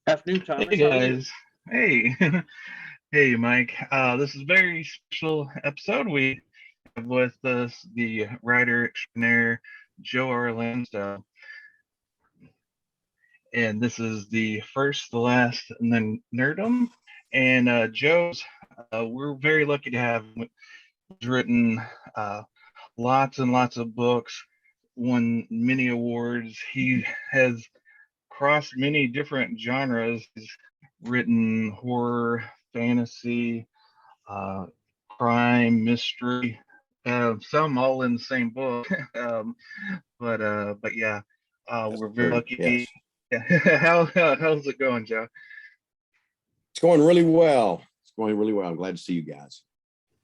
Afternoon, Hey Thomas. How are you? guys. Hey. Hey Mike. This is a very special episode. We have with us the writer extraordinaire Joe Lansdale. And this is the first, the last, and then Nerdom. And Joe's, we're very lucky to have him. He's written lots and lots of books, won many awards. He has crossed many different genres. He's written horror, fantasy, uh, crime, mystery, some all in the same book. But yeah, That's we're very true. lucky. Yes. Yeah. How's it going, Joe? It's going really well. It's going really well. I'm glad to see you guys.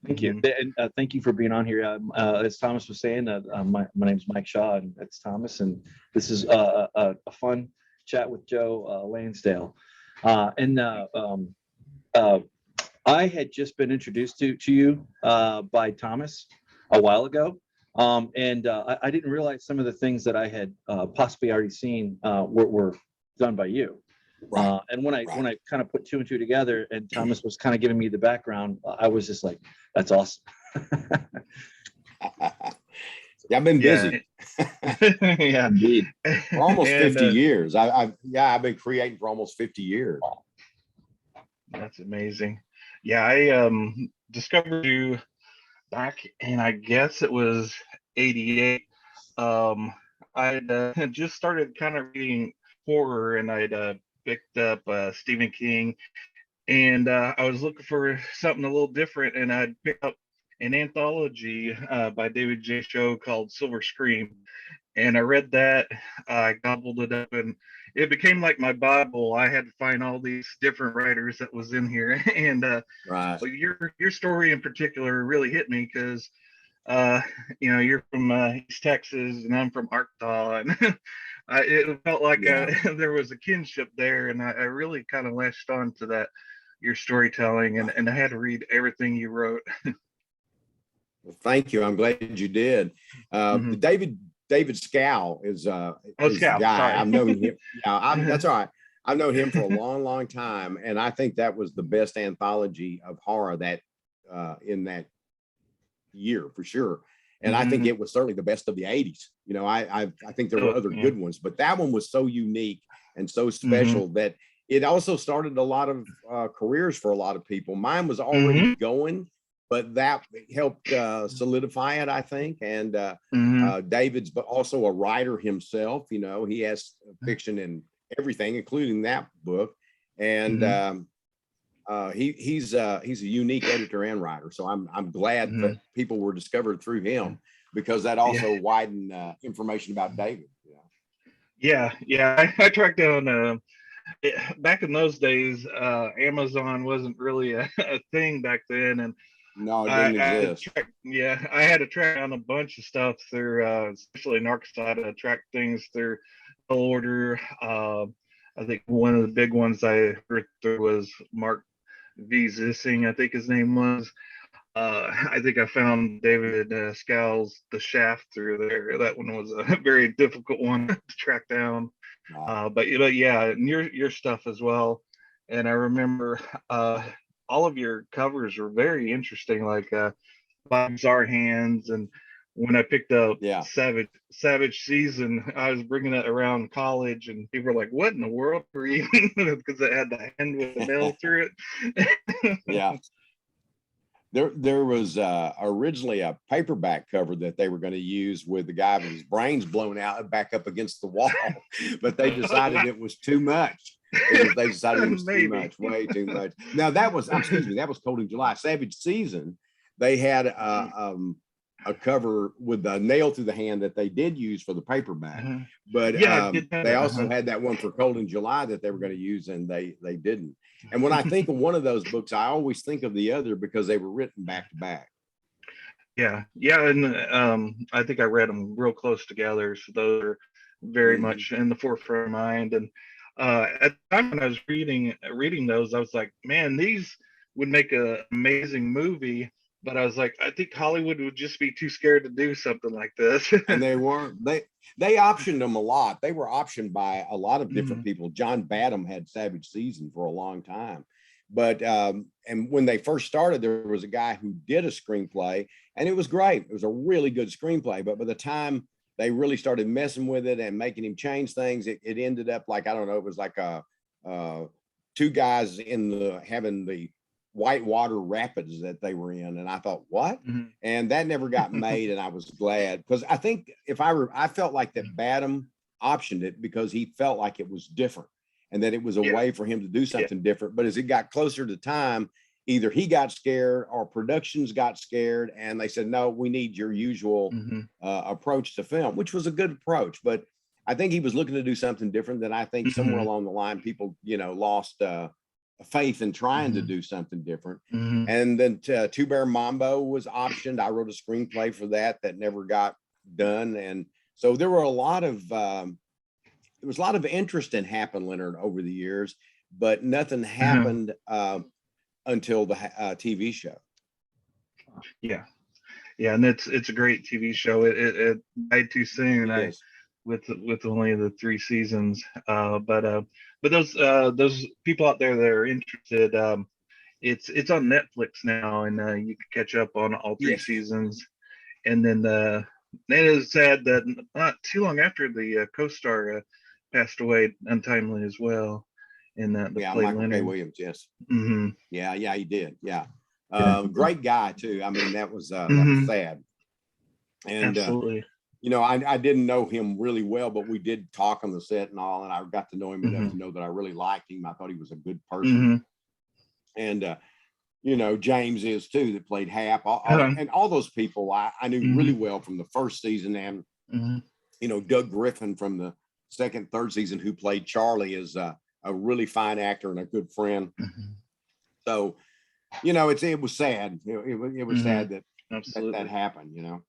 Thank you. And thank you for being on here. As Thomas was saying, my name's Mike Shaw, and that's Thomas. And this is a fun chat with Joe Lansdale. I had just been introduced to you by Thomas a while ago. I didn't realize some of the things that I had possibly already seen were done by you. Right. And when I kind of put two and two together, and Thomas was kind of giving me the background, I was just like, "That's awesome." Yeah, I've been busy Yeah, Indeed. for almost And, 50 years. I've been creating for almost 50 years. that's amazing. Yeah, I discovered you back in, I guess it was '88. I'd just started kind of reading horror, and I'd picked up Stephen King, and I was looking for something a little different, and I'd picked up an anthology by David J. Show called Silver Scream, and I read that. I gobbled it up, and it became like my Bible. I had to find all these different writers that was in here, and Right. but your story in particular really hit me because uh, you're from East Texas, and I'm from Arkansas, and it felt like Yeah. there was a kinship there, and I really kind of latched on to that your storytelling, and I had to read everything you wrote. Well, thank you. I'm glad you did. Mhm. David Scow is Oh, the Scout, guy. sorry. I've known him. Yeah, that's all right. I've known him for a long, long time, and I think that was the best anthology of horror that in that year for sure. And I think Mhm. it was certainly the best of the 80s. I think there were Oh, other yeah. good ones, but that one was so unique and so Mhm. special that it also started a lot of careers for a lot of people. Mine was already Mhm. going, but that helped solidify it, I think. And Mhm. David's but also a writer himself. He has fiction and everything, including that book. And Mhm. he's a unique editor and writer. So I'm glad that Mhm. people were discovered through him, because that Yeah. also widened information about David. Yeah. I tracked down. Back in those days, Amazon wasn't really a thing back then, and No, it I, didn't I had to exist. I had to track down a bunch of stuff through, especially in Arkansas, to track things through mail order. I think one of the big ones I heard through was Mark V. Zissing, I think his name was. I think I found David Scow's The Shaft through there. That one was a very difficult one to track down. But yeah, and your stuff as well. And I remember all of your covers were very interesting, like by Bizarre Hands. And when I picked up Yeah. Savage Season, I was bringing it around college, and people were like, "What in the world are you?" Because it had the hand with the nail through it. Yeah. There was originally a paperback cover that they were going to use with the guy with his brains blown out and back up against the wall, but they decided it was too much. They decided it was too much, way too much. Now that was Cold in July. Savage Season, they had a cover with the nail through the hand that they did use for the paperback, but Yeah, I did that. they also had that one for Cold in July that they were going to use, and they didn't. And when I think of one of those books, I always think of the other because they were written back to back. Yeah, and I think I read them real close together, so those are very much in the forefront of mind. And at the time when I was reading those, I was like, man, these would make an amazing movie. but I was like, I think Hollywood would just be too scared to do something like this. And they weren't. They optioned them a lot. They were optioned by a lot of different people. John Badham had Savage Season for a long time. But and when they first started, there was a guy who did a screenplay, and it was great. It was a really good screenplay. But by the time they really started messing with it and making him change things, it ended up like, I don't know, it was like two guys having the whitewater rapids that they were in, and I thought, what? And that never got made, and I was glad, because I think I felt like that Badham optioned it because he felt like it was different and that it was a way for him to do something different. But as it got closer to time, either he got scared or productions got scared, and they said, no, we need your usual approach to film, which was a good approach. But I think he was looking to do something different. That I think somewhere along the line, people, lost faith in trying to do something different. And then Two Bear Mambo was optioned. I wrote a screenplay for that never got done. And so there were a lot of interest in Happen Leonard over the years, but nothing happened until the TV show. Yeah, and it's a great TV show. It died too soon. With only the 3 seasons, but those people out there that are interested, it's on Netflix now, and you can catch up on all 3 seasons. And then it is sad that not too long after the co-star passed away untimely as well. In that, Michael K. Williams, yes. Yeah, he did. Yeah, great guy too. I mean, that was sad. And absolutely. I didn't know him really well, but we did talk on the set and all, and I got to know him enough to know that I really liked him. I thought he was a good person. And, James is too, that played Hap, and all those people I knew really well from the first season. And, Doug Griffin from the second, third season, who played Charlie, is a really fine actor and a good friend. So, it was sad. It was sad that happened,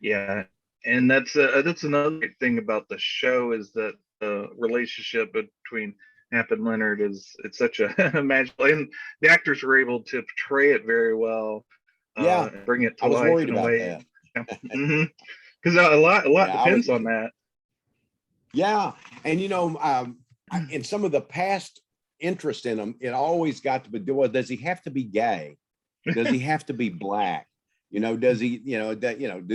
Yeah, and that's another great thing about the show, is that the relationship between Hap and Leonard it's such a magical, and the actors were able to portray it very well. Bring it to life. I was worried about that. Because a lot depends on that. Yeah, and in some of the past interest in him, it always got to be, does he have to be gay? Does he have to be black? Does he, do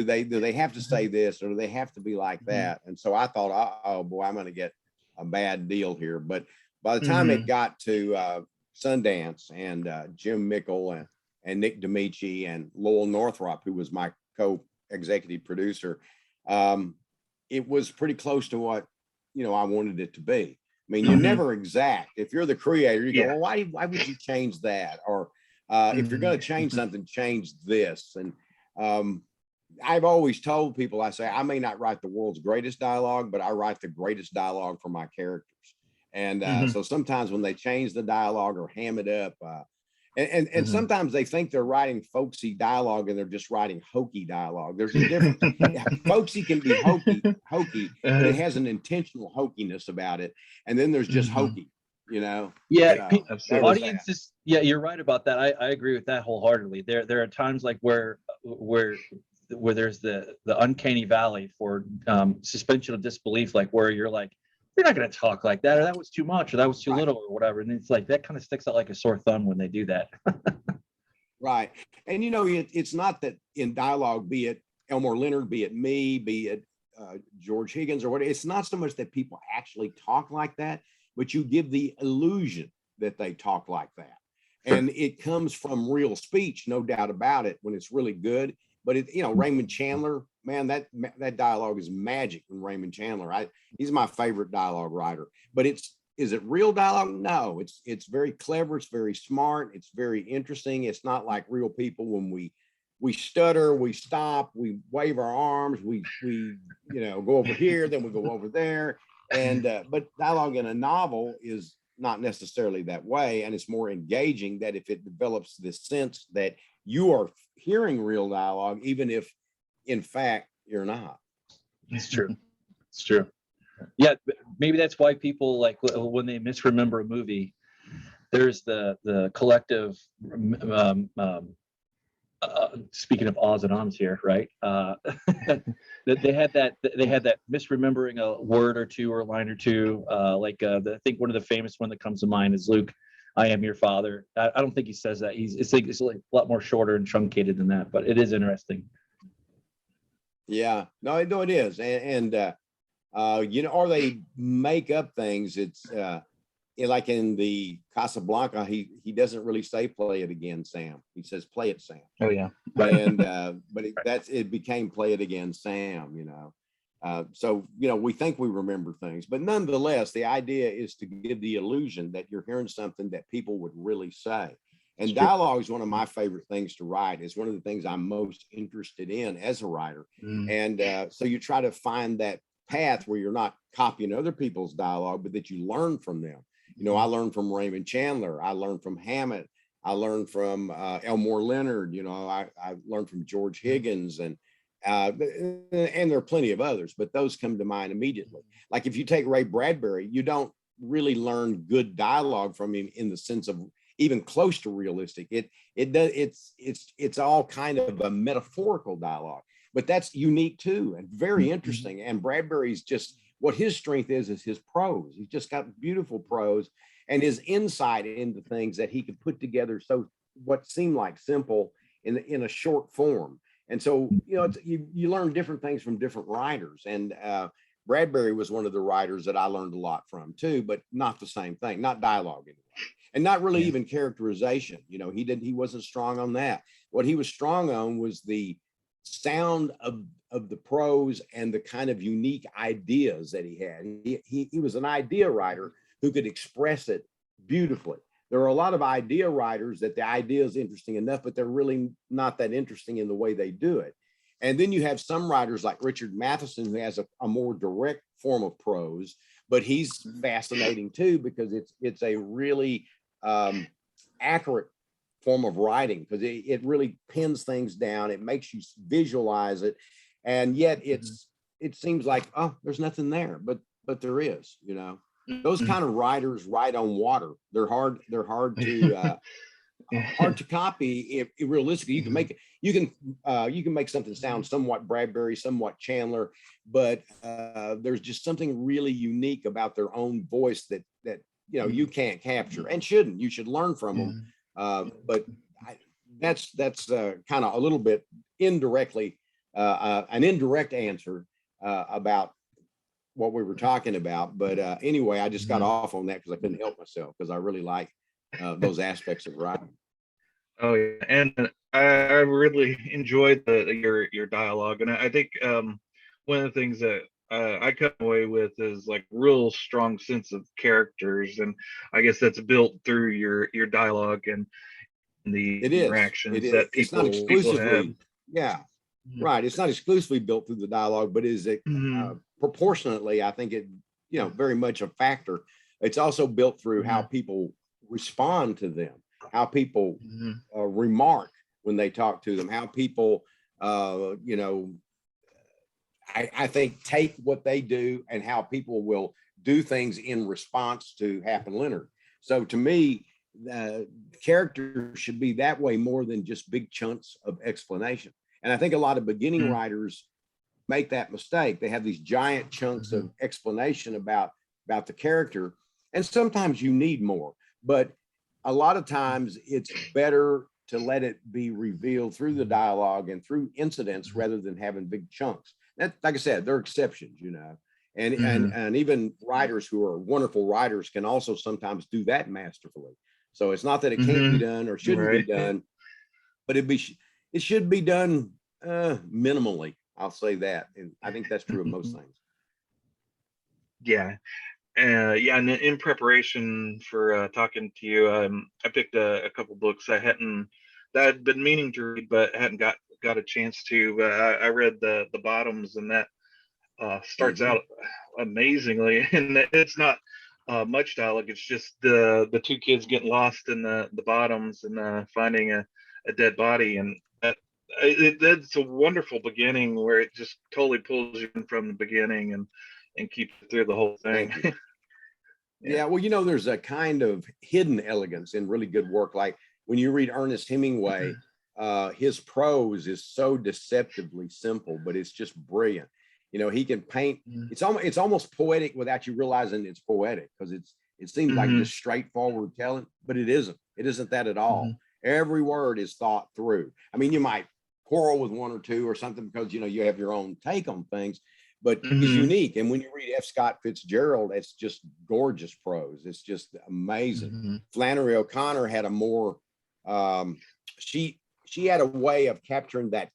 they have to say this, or do they have to be like that? And so I thought, oh boy, I'm going to get a bad deal here. But by the time it got to Sundance, and Jim Mickle and Nick D'Amici and Lowell Northrop, who was my co-executive producer, it was pretty close to what, I wanted it to be. I mean, you're never exact. If you're the creator, you go, well, why would you change that? Or if you're going to change something, change this. And I've always told people, I say, I may not write the world's greatest dialogue, but I write the greatest dialogue for my characters. And so sometimes when they change the dialogue or ham it up, and sometimes they think they're writing folksy dialogue and they're just writing hokey dialogue. There's a difference. Folksy can be hokey, but it has an intentional hokiness about it. And then there's just hokey. Audiences, you're right about that. I agree with that wholeheartedly. There are times like where there's the uncanny valley for suspension of disbelief, like where you're like, you're not going to talk like that, or that was too much, or that was too little, or whatever. And it's like that kind of sticks out like a sore thumb when they do that. Right. And it's not that in dialogue, be it Elmore Leonard, be it me, be it George Higgins or whatever, it's not so much that people actually talk like that, but you give the illusion that they talk like that. And it comes from real speech, no doubt about it, when it's really good. But Raymond Chandler, man, that dialogue is magic when Raymond Chandler. He's my favorite dialogue writer. But is it real dialogue? No, it's very clever, it's very smart, it's very interesting. It's not like real people when we stutter, we stop, we wave our arms, we go over here, then we go over there. And but dialogue in a novel is not necessarily that way, and it's more engaging, that if it develops this sense that you are hearing real dialogue, even if in fact you're not. It's true. Yeah, maybe that's why people, like, when they misremember a movie, there's the collective speaking of Oz and Ons here, right? They had that misremembering a word or two or a line or two. I think one of the famous one that comes to mind is Luke, "I am your father." I don't think he says that. It's like a lot more shorter and truncated than that, but it is interesting. Yeah, no, it is, or they make up things. It's like in the Casablanca, he doesn't really say "play it again, Sam." He says "play it, Sam." Oh yeah. And but it became "play it again, Sam." So we think we remember things, but nonetheless, the idea is to give the illusion that you're hearing something that people would really say. And dialogue is one of my favorite things to write. It's one of the things I'm most interested in as a writer. And so you try to find that path where you're not copying other people's dialogue, but that you learn from them. I learned from Raymond Chandler. I learned from Hammett. I learned from Elmore Leonard. I learned from George Higgins, and there are plenty of others, but those come to mind immediately. Like if you take Ray Bradbury, you don't really learn good dialogue from him in the sense of even close to realistic. It's all kind of a metaphorical dialogue, but that's unique too and very interesting. And Bradbury's just, what his strength is his prose. He's just got beautiful prose, and his insight into things that he could put together so what seemed like simple in a short form. And so you learn different things from different writers, and Bradbury was one of the writers that I learned a lot from too, but not the same thing, not dialogue anyway. And not really even characterization. He wasn't strong on that. What he was strong on was the sound of the prose and the kind of unique ideas that he had. He was an idea writer who could express it beautifully. There are a lot of idea writers that the idea is interesting enough, but they're really not that interesting in the way they do it. And then you have some writers like Richard Matheson, who has a more direct form of prose, but he's fascinating too, because it's a really accurate form of writing, because it really pins things down. It makes you visualize it, and yet it seems like, oh, there's nothing there, but there is. Those kind of writers write on water. They're hard to hard to copy. If realistically, you can make something sound somewhat Bradbury, somewhat Chandler, but there's just something really unique about their own voice that you can't capture and shouldn't. You should learn from them. But that's kind of a little bit indirectly an indirect answer about what we were talking about. But anyway, I just got off on that because I couldn't help myself, because I really like those aspects of writing. Oh yeah, and I really enjoyed your dialogue, and I think one of the things that I come away with is like real strong sense of characters, and I guess that's built through your dialogue and the interactions that people have. Yeah, right. It's not exclusively built through the dialogue, but is it proportionately? I think it very much a factor. It's also built through how people respond to them, how people remark when they talk to them, how people I think take what they do, and how people will do things in response to Hap and Leonard. So to me, character should be that way more than just big chunks of explanation. And I think a lot of beginning writers make that mistake. They have these giant chunks of explanation about the character, and sometimes you need more, but a lot of times it's better to let it be revealed through the dialogue and through incidents rather than having big chunks. That, like I said, there are exceptions, and even writers who are wonderful writers can also sometimes do that masterfully. So it's not that it can't be done or shouldn't be done, but it should be done minimally. I'll say that, and I think that's true of most things. Yeah. And in preparation for talking to you, I picked a couple books that I'd been meaning to read, but hadn't got a chance to. I read the Bottoms, and that starts out amazingly, and it's not much dialogue. It's just the two kids getting lost in the Bottoms and finding a dead body, and that's a wonderful beginning where it just totally pulls you in from the beginning and keeps you through the whole thing. Yeah, well, there's a kind of hidden elegance in really good work. Like when you read Ernest Hemingway, his prose is so deceptively simple, but it's just brilliant. You know, he can paint. It's almost poetic without you realizing it's poetic, because it seems like just straightforward telling, but it isn't. It isn't that at all. Every word is thought through. I mean, you might quarrel with one or two or something because, you know, you have your own take on things, but he's unique. And when you read F. Scott Fitzgerald, it's just gorgeous prose. It's just amazing. Flannery O'Connor had a more, she had a way of capturing that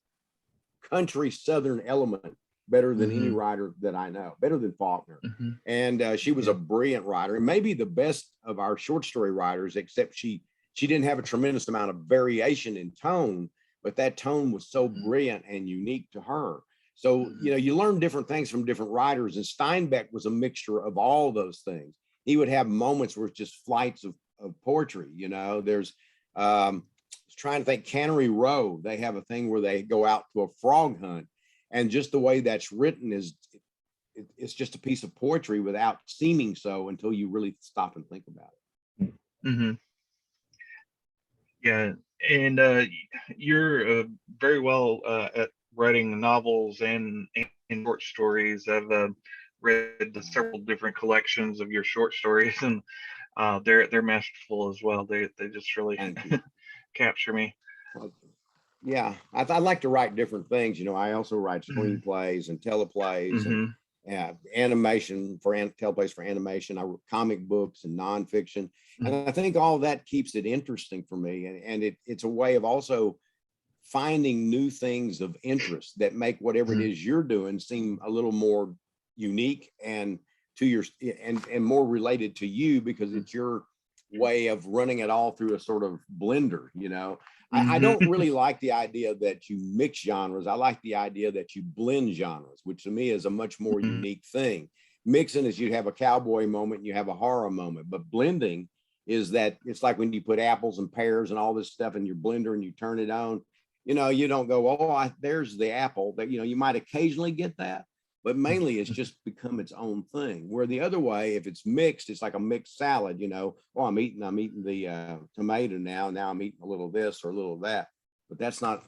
country Southern element better than any writer that I know, better than Faulkner. And she was a brilliant writer, and maybe the best of our short story writers, except she didn't have a tremendous amount of variation in tone, but that tone was so brilliant and unique to her. So, you know, you learn different things from different writers, and Steinbeck was a mixture of all those things. He would have moments where it's just flights of poetry. You know, there's, I was trying to think, Cannery Row, they have a thing where they go out to a frog hunt, and just the way that's written is, it's just a piece of poetry without seeming so until you really stop and think about it. Yeah, and you're very well at writing novels and short stories. I've read the several different collections of your short stories, and they're masterful as well. They just really capture me. Yeah, I like to write different things. You know, I also write screenplays and teleplays and animation for teleplays for animation. I wrote comic books and nonfiction, and I think all that keeps it interesting for me. And it's a way of also finding new things of interest that make whatever it is you're doing seem a little more unique and to your and more related to you, because it's your way of running it all through a sort of blender. You know, I don't really like the idea that you mix genres. I like the idea that you blend genres, which to me is a much more unique thing. Mixing is you have a cowboy moment and you have a horror moment, but blending is that it's like when you put apples and pears and all this stuff in your blender and you turn it on. You know, you don't go, oh, there's the apple. That, you know, you might occasionally get that, but mainly it's just become its own thing. Where the other way, if it's mixed, it's like a mixed salad. You know, oh, I'm eating the tomato now. Now I'm eating a little of this or a little of that. But that's not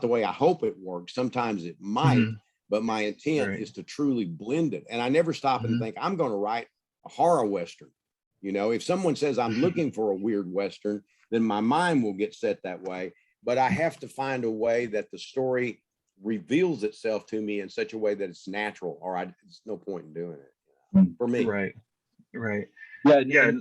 the way I hope it works. Sometimes it might, but my intent is to truly blend it. And I never stop and think I'm going to write a horror Western. You know, if someone says I'm looking for a weird Western, then my mind will get set that way. But I have to find a way that the story reveals itself to me in such a way that it's natural, or there's no point in doing it for me. Right. Yeah. To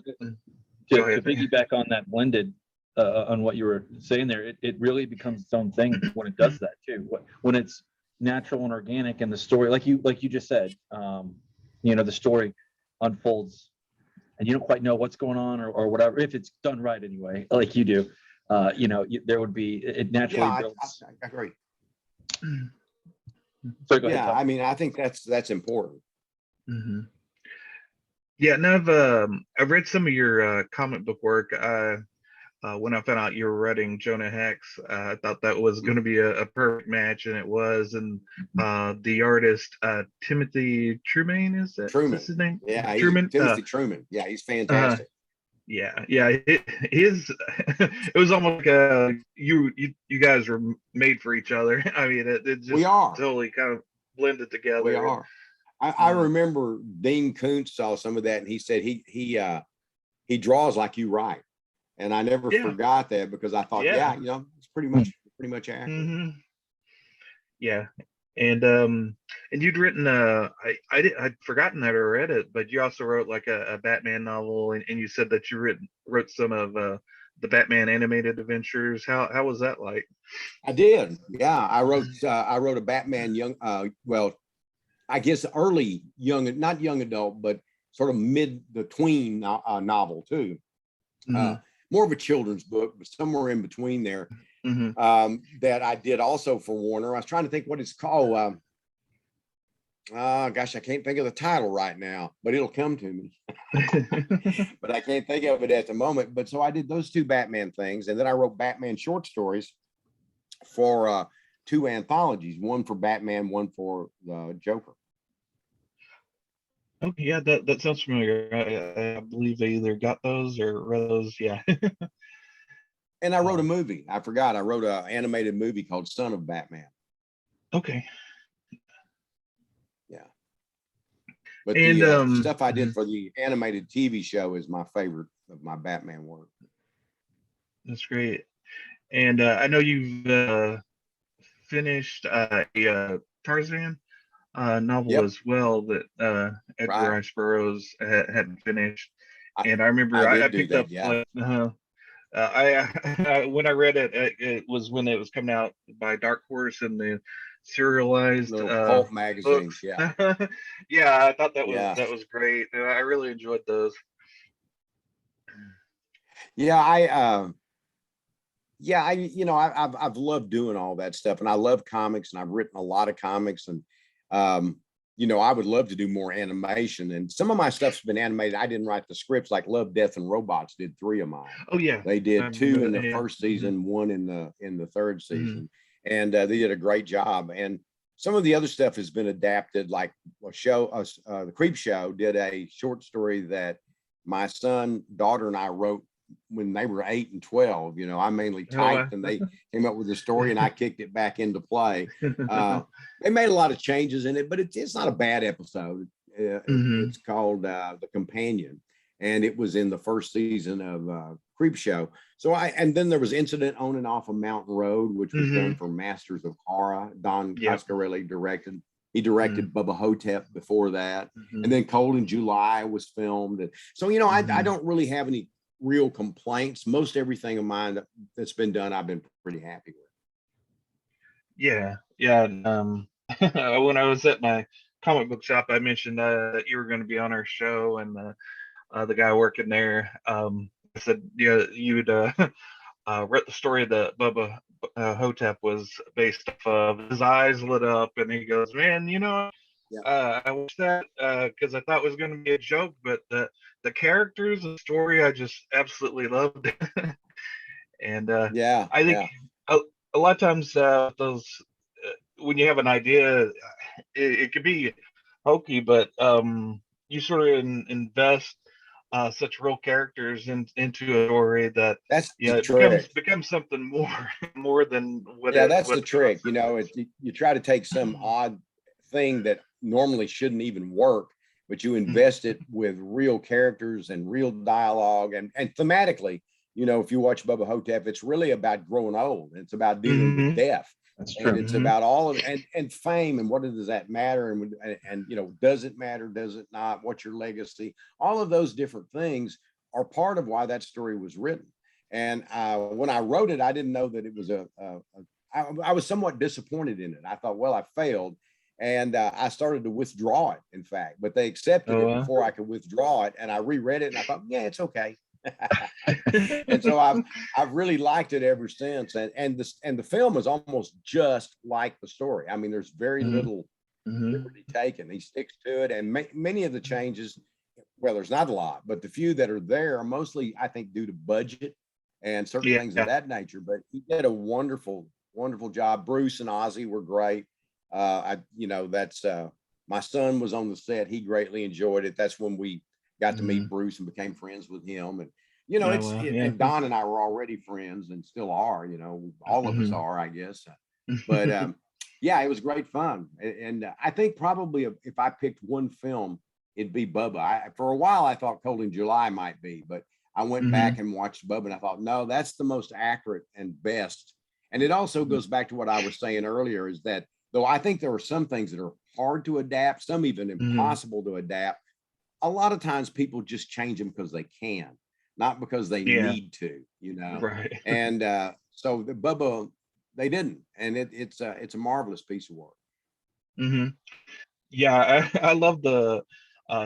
piggyback on that blended, on what you were saying there, it really becomes its own thing when it does that too. When it's natural and organic, and the story, like you just said, you know, the story unfolds, and you don't quite know what's going on or whatever. If it's done right anyway, like you do. You know, there would be, it naturally builds. I agree. So go ahead, Tom. I mean, I think that's important. Yeah, and I've read some of your comic book work. When I found out you were writing Jonah Hex, I thought that was going to be a perfect match, and it was. And the artist Timothy Truman, is that his name? Yeah, Truman. Timothy Truman. Yeah, he's fantastic. Yeah. It was almost like you guys were made for each other. I mean, it just we are totally kind of blended together. We are. I remember Dean Koontz saw some of that, and he said he draws like you write, and I never forgot that, because I thought, you know, it's pretty much accurate. Yeah. And you'd written I'd forgotten that I read it, but you also wrote like a Batman novel, and you said that you wrote some of the Batman animated adventures. How was that like? I did. Yeah, I wrote a Batman young well, I guess early young, not young adult, but sort of tween novel too. More of a children's book, but somewhere in between there. That I did also for Warner. I was trying to think what it's called. Gosh, I can't think of the title right now, but it'll come to me. But I can't think of it at the moment. But so I did those two Batman things, and then I wrote Batman short stories for two anthologies, one for Batman, one for the Joker. Okay, yeah, that sounds familiar. I believe I either got those or read those. Yeah. And I wrote a movie. I forgot. I wrote an animated movie called Son of Batman. Okay. Yeah. But And the stuff I did for the animated TV show is my favorite of my Batman work. that's great. And I know you've finished a Tarzan novel Yep. as well that Edgar Right. Rice Burroughs hadn't finished. I, And I remember I I did do picked that. up Yeah. I when I read it, it was when it was coming out by Dark Horse and the serialized Little pulp magazines. books. Yeah. Yeah, I thought Yeah. that was great. And I really enjoyed those. Yeah. I've loved doing all that stuff, and I love comics, and I've written a lot of comics, and I would love to do more animation, and some of my stuff's been animated. I didn't write the scripts, like Love, Death, and Robots did 3 of mine. Oh yeah, They I did 2 remember in that, the yeah. first season, 1 in the third season, Mhm. and they did a great job. And some of the other stuff has been adapted, like the Creep Show did a short story that my son, daughter, and I wrote when they were 8 and 12. I mainly typed, and they came up with the story, and I kicked it back into play. They made a lot of changes in it, but it's not a bad episode. It's called The Companion, and it was in the first season of Creep Show. And then there was Incident on and Off of Mountain Road, which was done for Masters of Horror. Don Coscarelli directed. He directed Bubba Ho-Tep before that. And then Cold in July was filmed. And so, I don't really have any real complaints. Most everything of mine that's been done, I've been pretty happy with. Yeah. When I was at my comic book shop, I mentioned that you were going to be on our show, and the guy working there said, yeah, you'd read the story that Bubba Hotep was based off of. His eyes lit up, and he goes, "Man, I wish that because I thought it was going to be a joke, but the characters, the story, I just absolutely loved." And I think a lot of times those when you have an idea, it could be hokey, but you sort of invest such real characters into a story that That's the it trick. becomes something more than what That's what the trick. You try to take some odd thing that normally shouldn't even work, but you invest it with real characters and real dialogue, and thematically, if you watch Bubba Hotep, it's really about growing old. It's about dealing with death. That's true. And it's about all of and fame, and what does that matter, and does it matter, does it not, what's your legacy? All of those different things are part of why that story was written. And when I wrote it, I didn't know that it was I was somewhat disappointed in it. I thought, well, I failed, and I started to withdraw it, in fact, but they accepted it before I could withdraw it, and I reread it, and I thought, yeah, it's okay. And so I've really liked it ever since, and the film is almost just like the story. I mean, there's very little liberty taken. He sticks to it, and many of the changes, well, there's not a lot, but the few that are there are mostly, I think, due to budget and certain things of that nature. But he did a wonderful job. Bruce and Ozzy were great. That's my son was on the set. He greatly enjoyed it. That's when we got to meet Bruce and became friends with him. And and Don and I were already friends and still are. All of us are, I guess. But it was great fun. And I think probably if I picked one film, it'd be Bubba. For a while, I thought Cold in July might be, but I went back and watched Bubba, and I thought, no, that's the most accurate and best. And it also goes back to what I was saying earlier, is that though I think there are some things that are hard to adapt, some even impossible to adapt, a lot of times people just change them because they can, not because they need to, Right. And so the Bubba, they didn't, and it's a marvelous piece of work. Yeah, I love the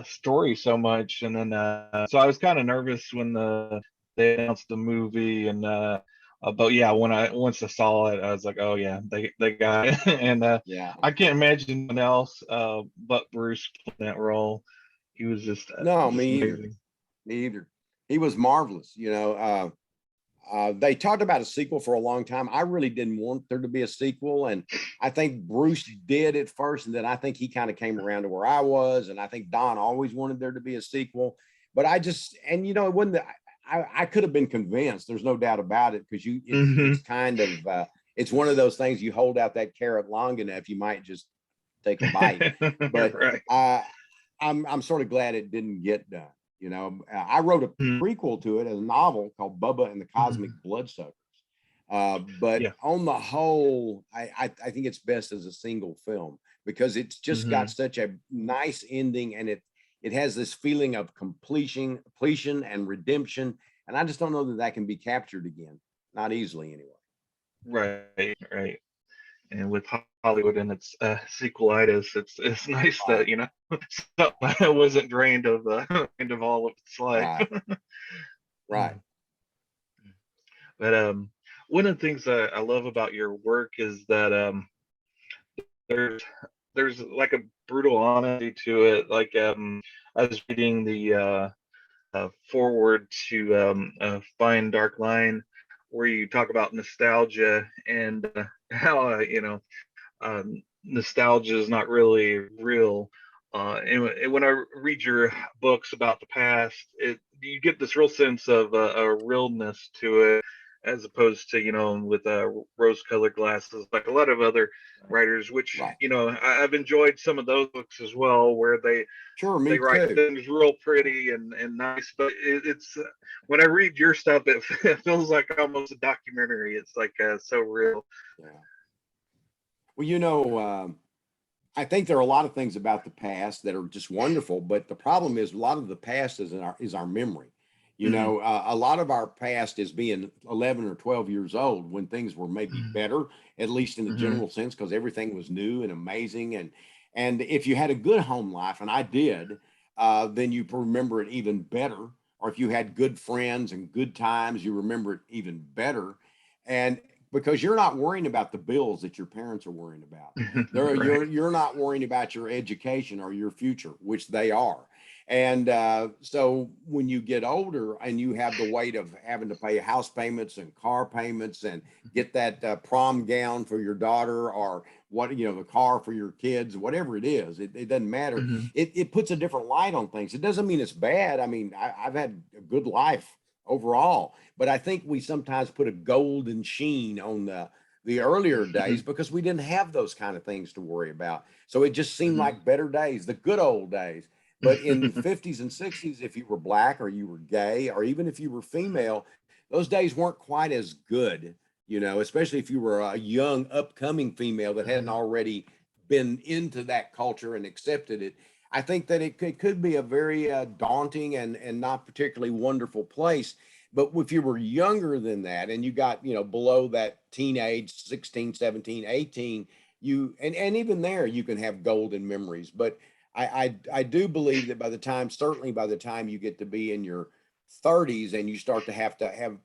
story so much, and then so I was kind of nervous when they announced the movie, and but yeah, once I saw it, I was like, oh yeah, they got it. And I can't imagine anyone else but Bruce playing that role. He was just No, just me amazing. either. He was marvelous. They talked about a sequel for a long time. I really didn't want there to be a sequel, and I think Bruce did at first, and then I think he kind of came around to where I was, and I think Don always wanted there to be a sequel. But it wasn't. I could have been convinced. There's no doubt about it, because it's kind of it's one of those things, you hold out that carrot long enough, you might just take a bite. But Right. I'm sort of glad it didn't get done. You know, I wrote a Mhm. prequel to it as a novel called Bubba and the Cosmic Bloodsuckers. But Yeah. on the whole, I think it's best as a single film, because it's just got such a nice ending, and it has this feeling of completion and redemption. And I just don't know that that can be captured again. Not easily anyway. Right. Right. And with Hollywood and its sequelitis, it's nice that, something wasn't drained of all of its life. Right. Right. But one of the things that I love about your work is that there's there's like a brutal honesty to it. Like I was reading the forward to Fine Dark Line, where you talk about nostalgia and how nostalgia is not really real. And when I read your books about the past, you get this real sense of a realness to it, as opposed to with rose-colored glasses, like a lot of other writers. Which Right. I've enjoyed some of those books as well, where Sure, they me write too. things real pretty and nice. But it's when I read your stuff, it feels like almost a documentary. It's like so real. Yeah. Well, I think there are a lot of things about the past that are just wonderful, but the problem is a lot of the past is our memory. Mhm. A lot of our past is being 11 or 12 years old when things were maybe better, at least in the Mhm. general sense, because everything was new and amazing. And if you had a good home life, and I did, then you remember it even better. Or if you had good friends and good times, you remember it even better. And because you're not worrying about the bills that your parents are worrying about. Right. You're not worrying about your education or your future, which they are. And so when you get older and you have the weight of having to pay house payments and car payments and get that prom gown for your daughter, or the car for your kids, whatever it is, it doesn't matter. Mhm. It puts a different light on things. It doesn't mean it's bad. I mean, I've had a good life overall, but I think we sometimes put a golden sheen on the earlier days because we didn't have those kind of things to worry about. So it just seemed Mhm. like better days, the good old days. But in the 50s and 60s, if you were black or you were gay, or even if you were female, those days weren't quite as good, especially if you were a young upcoming female that hadn't already been into that culture and accepted it. I think that it could be a very daunting and not particularly wonderful place. But if you were younger than that and you got, below that teenage, 16, 17, 18, and even there you can have golden memories. But I do believe that certainly by the time you get to be in your 30s and you start to have,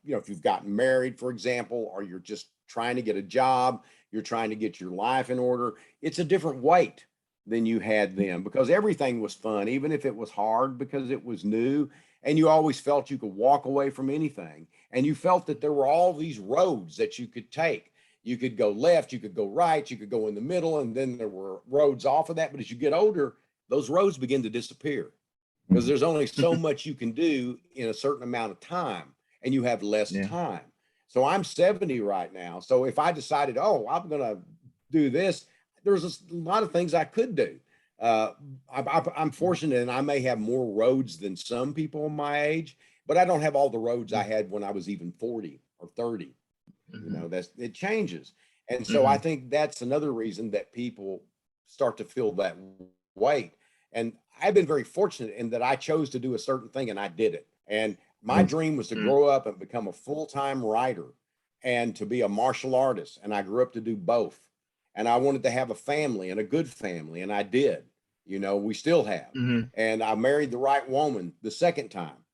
if you've gotten married, for example, or you're just trying to get a job, you're trying to get your life in order, it's a different weight than you had then, because everything was fun, even if it was hard, because it was new. And you always felt you could walk away from anything. And you felt that there were all these roads that you could take. You could go left, you could go right, you could go in the middle, and then there were roads off of that. But as you get older, those roads begin to disappear because there's only so much you can do in a certain amount of time, and you have less Yeah. time. So I'm 70 right now. So if I decided, oh, I'm going to do this, there's a lot of things I could do. Uh, I'm fortunate, and I may have more roads than some people my age, but I don't have all the roads I had when I was even 40 or 30. Mhm. It changes. And so I Mhm. think that's another reason that people start to feel that weight. And I've been very fortunate in that I chose to do a certain thing and I did it. And my dream was to Mhm. grow up and become a full-time writer and to be a martial artist. And I grew up to do both. And I wanted to have a family and a good family. And I did. We still have. Mhm. And I married the right woman the second time.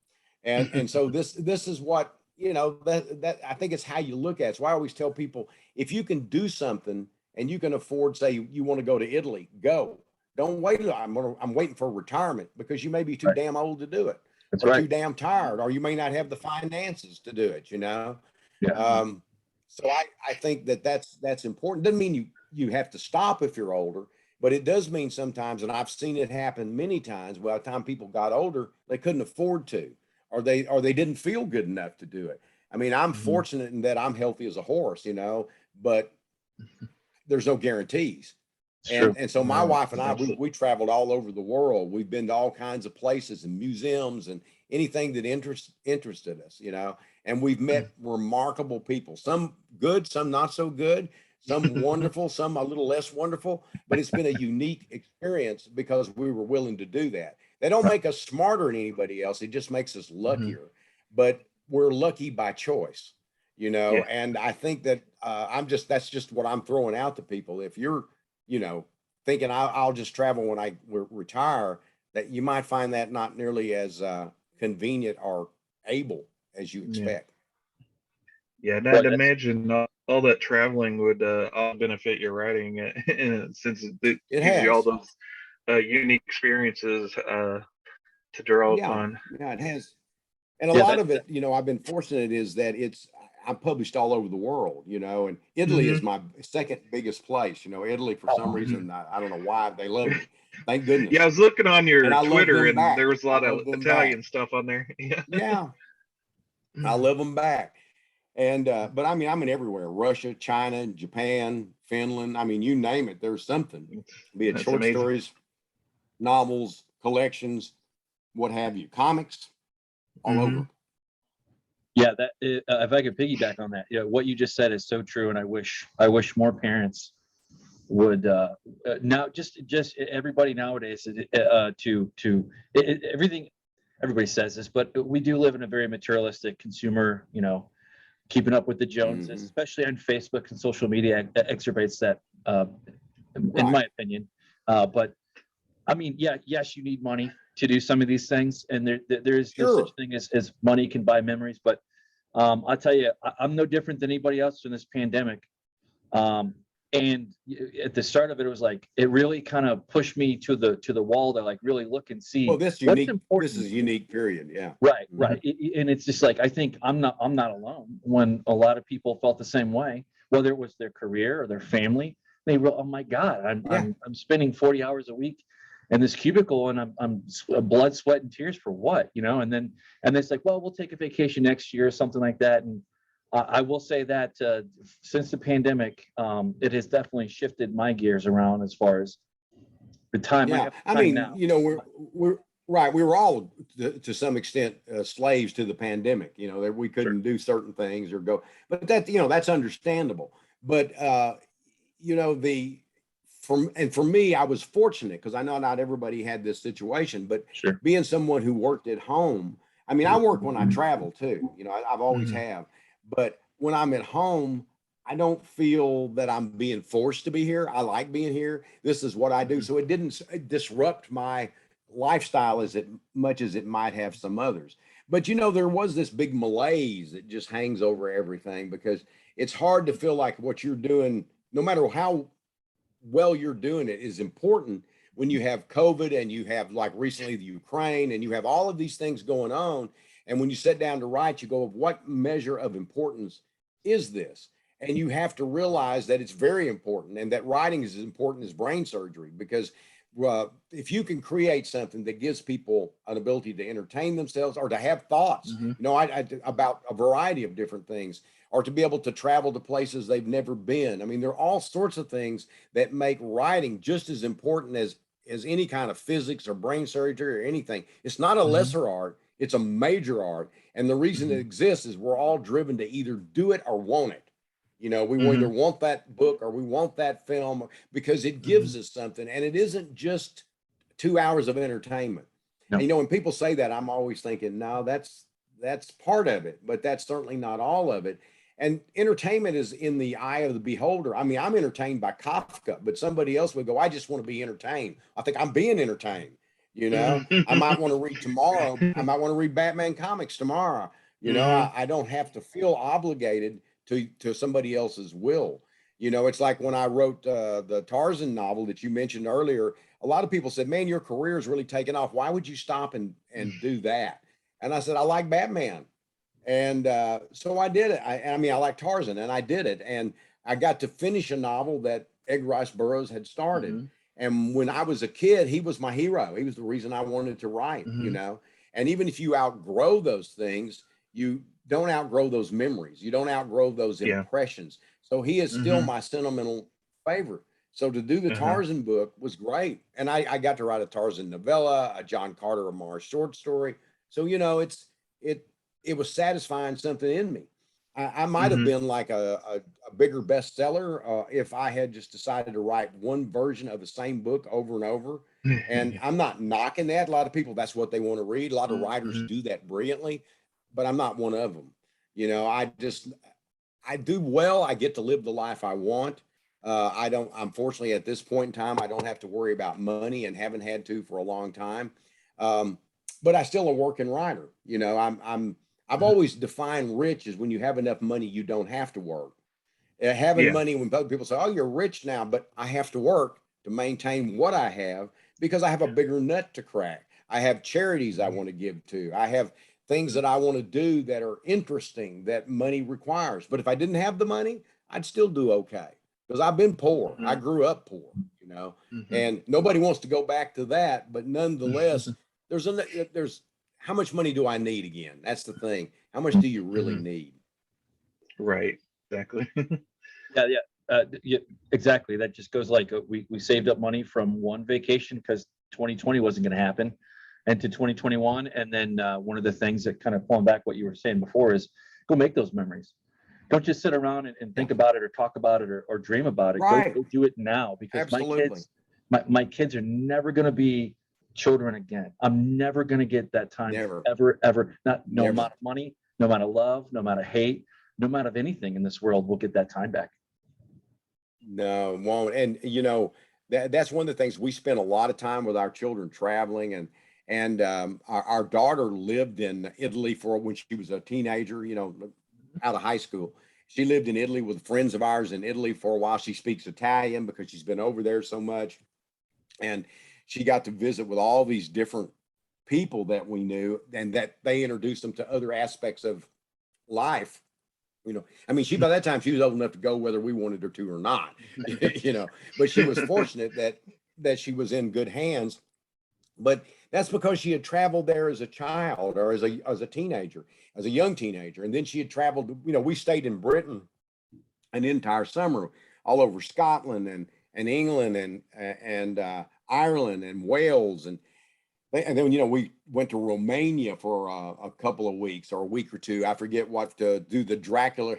And so this is what, that I think it's how you look at it. So I always tell people, if you can do something and you can afford, say you want to go to Italy, go. Don't wait. I'm waiting for retirement, because you may be too Right. damn old to do it, That's or right. too damn tired, or you may not have the finances to do it. Yeah. Um, so I think that's important. Doesn't mean you have to stop if you're older, but it does mean sometimes, and I've seen it happen many times, by the time people got older, they couldn't afford to, or they didn't feel good enough to do it. I mean, I'm fortunate in that I'm healthy as a horse, you know, but there's no guarantees. It's true. And so my wife and I, Absolutely. we traveled all over the world. We've been to all kinds of places and museums and anything that interested us, you know, and we've met remarkable people, some good, some not so good, some wonderful, some a little less wonderful, but it's been a unique experience because we were willing to do that. They don't make us smarter than anybody else. It just makes us luckier, but we're lucky by choice, you know, Yeah. and I think that that's just what I'm throwing out to people. If you're, you know, thinking I'll just travel when I retire, that you might find that not nearly as convenient or able as you expect. Yeah, and Well, I'd that's- imagine all that traveling would all benefit your writing in a sense it It gives you all has. those unique experiences to draw Yeah, upon. yeah, it has. And a Yeah, lot of it, you know, I've been fortunate is that I'm published all over the world, you know, and Italy is my second biggest place. You know, Italy for some reason, I don't know why they love me. Thank Yeah, I goodness. was looking on And your I love Twitter them and back. there was a I lot of love them back. Italian stuff on there. Yeah. Yeah, I love them back. And but I mean, I'm in everywhere: Russia, China, Japan, Finland. I mean, you name it, there's something. Be it That's short amazing. stories, novels, collections, what have you, comics, all over. Yeah, that if I could piggyback on that, yeah, what you just said is so true, and I wish more parents would now just everybody nowadays everything. Everybody says this, but we do live in a very materialistic consumer, you know, keeping up with the Joneses, especially on Facebook and social media, exacerbates that, in my opinion. But I mean, yes, you need money to do some of these things, and there's such thing as money can buy memories. But I'll tell you, I'm no different than anybody else in this pandemic. And at the start of it, it was like it really kind of pushed me to the wall to like really look and see Well, this what's unique. important. This is a unique period. Yeah. Right. And it's just like I think I'm not alone when a lot of people felt the same way, whether it was their career or their family. They were, oh my God, I'm spending 40 hours a week in this cubicle and I'm blood, sweat, and tears for what, you know? And it's like, well, we'll take a vacation next year or something like that. And I will say that since the pandemic, it has definitely shifted my gears around as far as the time. Yeah. I mean, now, you know, we're right. We were all to some extent slaves to the pandemic, you know, that we couldn't do certain things or go, but that, you know, that's understandable. But, you know, for me, I was fortunate because I know not everybody had this situation, but being someone who worked at home, I mean, I work when I travel too, you know, I've always have, but when I'm at home, I don't feel that I'm being forced to be here. I like being here. This is what I do. So it didn't disrupt my lifestyle as much as it might have some others. But, you know, there was this big malaise that just hangs over everything because it's hard to feel like what you're doing, no matter how well you're doing it, is important when you have COVID and you have like recently the Ukraine and you have all of these things going on. And when you sit down to write, you go, what measure of importance is this? And you have to realize that it's very important and that writing is as important as brain surgery because if you can create something that gives people an ability to entertain themselves or to have thoughts, you know, about a variety of different things, or to be able to travel to places they've never been. I mean, there are all sorts of things that make writing just as important as any kind of physics or brain surgery or anything. It's not a lesser art, it's a major art. And the reason it exists is we're all driven to either do it or want it. You know, we either want that book or we want that film because it gives us something. And it isn't just 2 hours of entertainment. No. And, you know, when people say that, I'm always thinking, no, that's part of it, but that's certainly not all of it. And entertainment is in the eye of the beholder. I mean, I'm entertained by Kafka, but somebody else would go, I just want to be entertained. I think I'm being entertained. You know, I might want to read tomorrow. I might want to read Batman comics tomorrow. You know, I don't have to feel obligated to somebody else's will. You know, it's like when I wrote the Tarzan novel that you mentioned earlier, a lot of people said, man, your career is really taken off. Why would you stop and do that? And I said, I like Batman. And so I did it. I mean, I like Tarzan and I did it. And I got to finish a novel that Edgar Rice Burroughs had started. And when I was a kid, he was my hero. He was the reason I wanted to write, you know. And even if you outgrow those things, you don't outgrow those memories. You don't outgrow those Yeah. impressions. So he is still Mhm. my sentimental favorite. So to do the Uh-huh. Tarzan book was great. And I got to write a Tarzan novella, a John Carter of Mars short story. So, you know, it was satisfying something in me. I might have Mhm. been like a bigger bestseller if I had just decided to write one version of the same book over and over. And I'm not knocking that. A lot of people, that's what they want to read. A lot of writers Mhm. do that brilliantly, but I'm not one of them. You know, I do well. I get to live the life I want. I don't, unfortunately, at this point in time, I don't have to worry about money and haven't had to for a long time. Um, but I still a working writer. You know, I've Mhm. always defined rich as when you have enough money, you don't have to work. Having Yeah. money, when people say, "Oh, you're rich now," but I have to work to maintain what I have because I have a bigger nut to crack. I have charities I want to give to. I have things that I want to do that are interesting that money requires. But if I didn't have the money, I'd still do okay because I've been poor. I Mhm. grew up poor, you know, Mhm. and nobody wants to go back to that. But nonetheless, there's how much money do I need again? That's the thing. How much do you really Mhm. need? Right. Exactly. Yeah, yeah, yeah, exactly. That just goes like we saved up money from one vacation because 2020 wasn't going to happen, and to 2021. And then one of the things that kind of pulling back what you were saying before is go make those memories. Don't just sit around and Yeah. think about it or talk about it or dream about it. Right. Go do it now because Absolutely. my kids are never going to be children again. I'm never going to get that time Never, ever. Not no never. amount of money, no amount of love, no amount of hate, no amount of anything in this world will get that time back. No, it won't. And you know, that's one of the things we spent a lot of time with our children traveling and our daughter lived in Italy for when she was a teenager, you know, out of high school. She lived in Italy with friends of ours in Italy for a while. She speaks Italian because she's been over there so much. And she got to visit with all these different people that we knew and that they introduced them to other aspects of life. You know, I mean, she by that time she was old enough to go whether we wanted her to or not, you know, but she was fortunate that she was in good hands. But that's because she had traveled there as a child or as a teenager, as a young teenager. And then she had traveled, you know, we stayed in Britain an entire summer, all over Scotland and England and Ireland and Wales and then, you know, we went to Romania for a couple of weeks or a week or two. I forget what to do the Dracula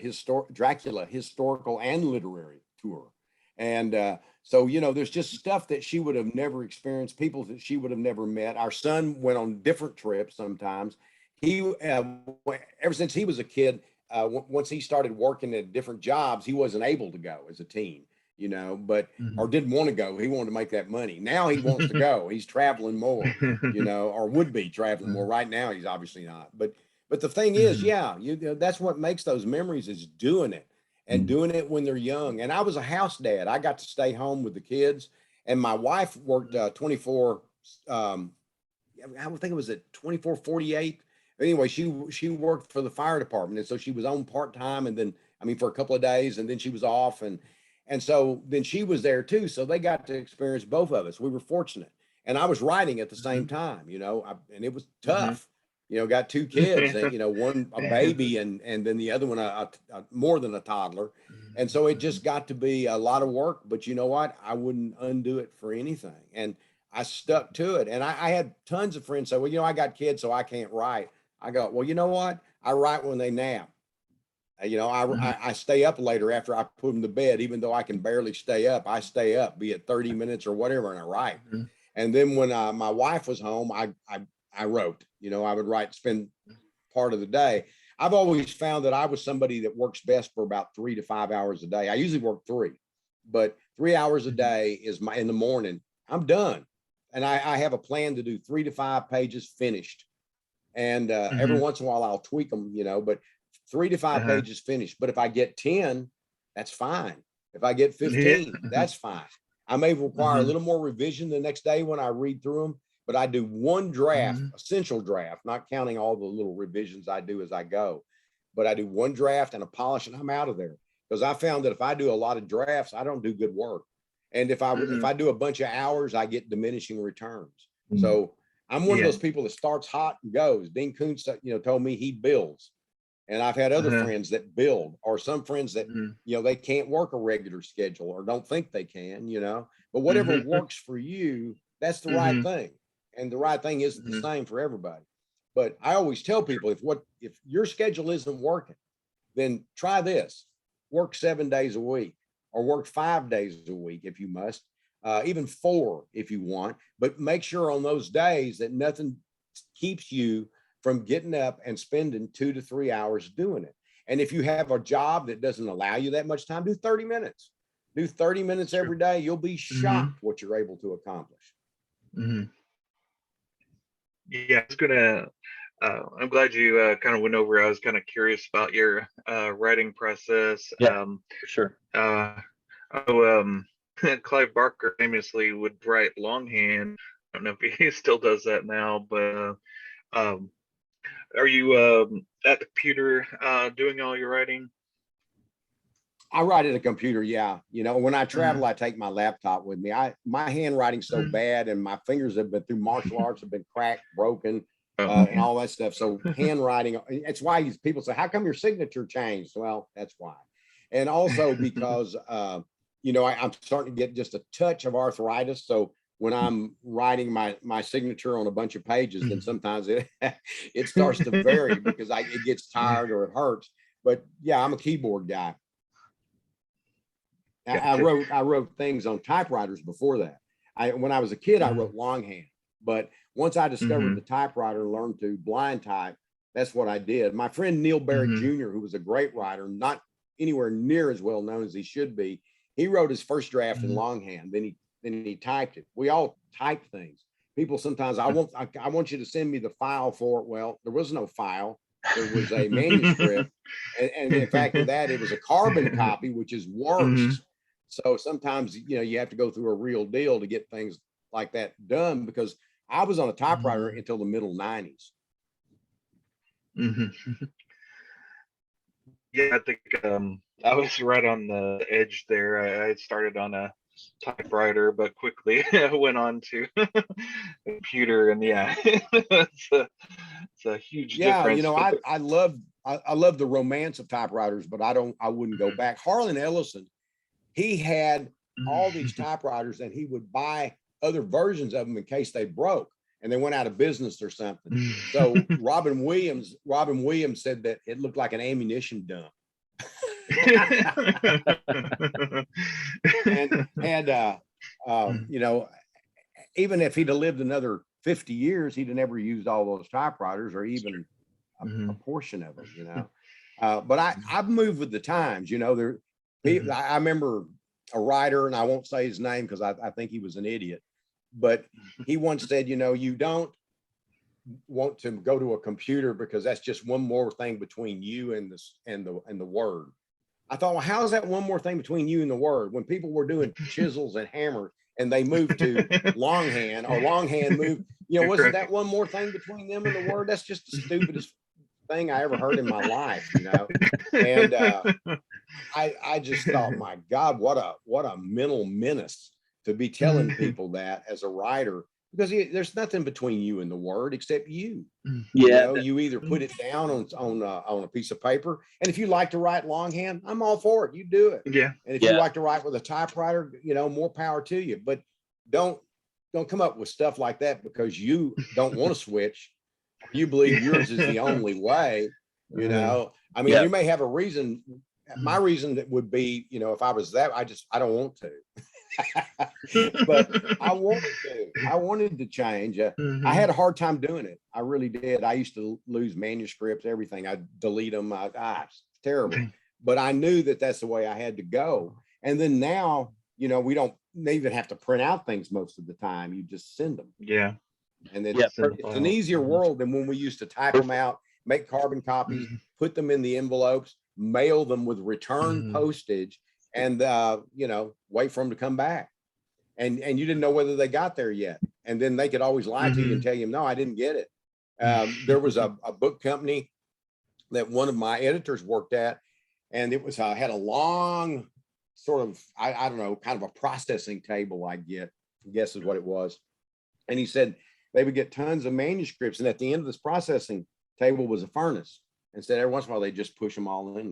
historical and literary tour. And so, you know, there's just stuff that she would have never experienced, people that she would have never met. Our son went on different trips sometimes. He, ever since he was a kid, once he started working at different jobs, he wasn't able to go as a teen, you know, but or Mhm. didn't want to go. He wanted to make that money. Now he wants to go. He's traveling more, you know, or would be traveling more. Right now, he's obviously not. But the thing is, Mhm. yeah, you know, that's what makes those memories is doing it and doing it when they're young. And I was a house dad. I got to stay home with the kids, and my wife worked 24. I would think it was at 24/48. Anyway, she worked for the fire department, and so she was on part time, and then I mean for a couple of days, and then she was off, and so then she was there too. So they got to experience both of us. We were fortunate, and I was writing at the same Mhm. time, you know, and it was Mhm. tough. You know, got two kids, and you know, one a baby, and then the other one more than a toddler, and so it just got to be a lot of work. But you know what? I wouldn't undo it for anything, and I stuck to it. And I had tons of friends say, well, you know, I got kids, so I can't write. I go, well, you know what? I write when they nap. You know, Mhm. I stay up later after I put them to bed, even though I can barely stay up. I stay up, be it 30 minutes or whatever, and I write. Mhm. And then when my wife was home, I wrote. You know, I would write, spend part of the day. I've always found that I was somebody that works best for about 3 to 5 hours a day. I usually work three, but 3 hours a Mhm. day is my in the morning. I'm done, and I have a plan to do 3 to 5 pages finished. And every Mhm. once in a while I'll tweak them, you know, but 3 to 5 Uh-huh. pages finished. But if I get 10, that's fine. If I get Yeah. 15, that's fine. I may require a Mhm. little more revision the next day when I read through them, but I do one draft, Mhm. essential draft, not counting all the little revisions I do as I go. But I do one draft and a polish, and I'm out of there because I found that if I do a lot of drafts, I don't do good work. And if I Mhm. do a bunch of hours, I get diminishing returns. Mm. So I'm one of Yeah. those people that starts hot and goes. Dean Koontz, told me he builds. And I've had other friends that build, or some friends that, they can't work a regular schedule or don't think they can, but whatever works for you, that's the right thing. And the right thing isn't the same for everybody. But I always tell people, if your schedule isn't working, then try this: work 7 days a week, or work 5 days a week if you must, even 4 if you want, but make sure on those days that nothing keeps you from getting up and spending 2 to 3 hours doing it. And if you have a job that doesn't allow you that much time, do 30 minutes. Do 30 minutes every day. You'll be shocked what you're able to accomplish. Yeah, it's gonna. I'm glad you kind of went over. I was kind of curious about your writing process. Yeah, for sure. Clive Barker famously would write longhand. I don't know if he still does that now, but are you at the computer doing all your writing? I write at a computer. Yeah. When I travel, I take my laptop with me. My handwriting's so bad, and my fingers have been through martial arts, have been cracked, broken, and all that stuff. So handwriting, it's why people say, how come your signature changed? Well, that's why. And also because, I'm starting to get just a touch of arthritis. So when I'm writing my signature on a bunch of pages, then sometimes it starts to vary because it gets tired or it hurts. But yeah, I'm a keyboard guy. I wrote things on typewriters before that. When I was a kid, I wrote longhand. But once I discovered the typewriter and learned to blind type, that's what I did. My friend Neil Barrett Jr., who was a great writer, not anywhere near as well known as he should be, he wrote his first draft in longhand. Then he typed it. We all type things. People sometimes, I want you to send me the file for it. Well, there was no file. There was a manuscript. And in fact of that, it was a carbon copy, which is worse. So sometimes, you have to go through a real deal to get things like that done, because I was on a typewriter until the middle 90s. Yeah, I think I was right on the edge there. I started on a typewriter, but quickly went on to computer, and yeah, it's a huge difference. I love the romance of typewriters, but I wouldn't go back. Harlan Ellison, he had all these typewriters, and he would buy other versions of them in case they broke and they went out of business or something. So Robin Williams said that it looked like an ammunition dump. Even if he'd have lived another 50 years, he'd have never used all those typewriters, or even a portion of them, but I've moved with the times. I remember a writer, and I won't say his name because I think he was an idiot, but he once said, you don't want to go to a computer because that's just one more thing between you and the word. I thought, well, how is that one more thing between you and the word? When people were doing chisels and hammers and they moved to longhand, or longhand moved, wasn't that one more thing between them and the word? That's just the stupidest thing I ever heard in my life, And I just thought, my God, what a mental menace to be telling people that as a writer, because there's nothing between you and the word except you. Yeah, You either put it down on a piece of paper, and if you like to write longhand, I'm all for it. You do it. Yeah. And if you like to write with a typewriter, more power to you. But don't come up with stuff like that because you don't want to switch. You believe yours is the only way. I mean, you may have a reason. My reason that would be, if I was that, I don't want to. But I wanted to change. I had a hard time doing it. I really did. I used to lose manuscripts, everything. I'd delete them. It's terrible. But I knew that that's the way I had to go. And then now, we don't even have to print out things most of the time. You just send them. Yeah. And it's an easier world than when we used to type them out, make carbon copies, put them in the envelopes, mail them with return postage, and wait for them to come back. And you didn't know whether they got there yet. And then they could always lie to you and tell you, no, I didn't get it. There was a book company that one of my editors worked at, and it was had a long sort of, I don't know, kind of a processing table, I guess is what it was. And he said they would get tons of manuscripts. And at the end of this processing table was a furnace. Instead, every once in a while, they just push them all in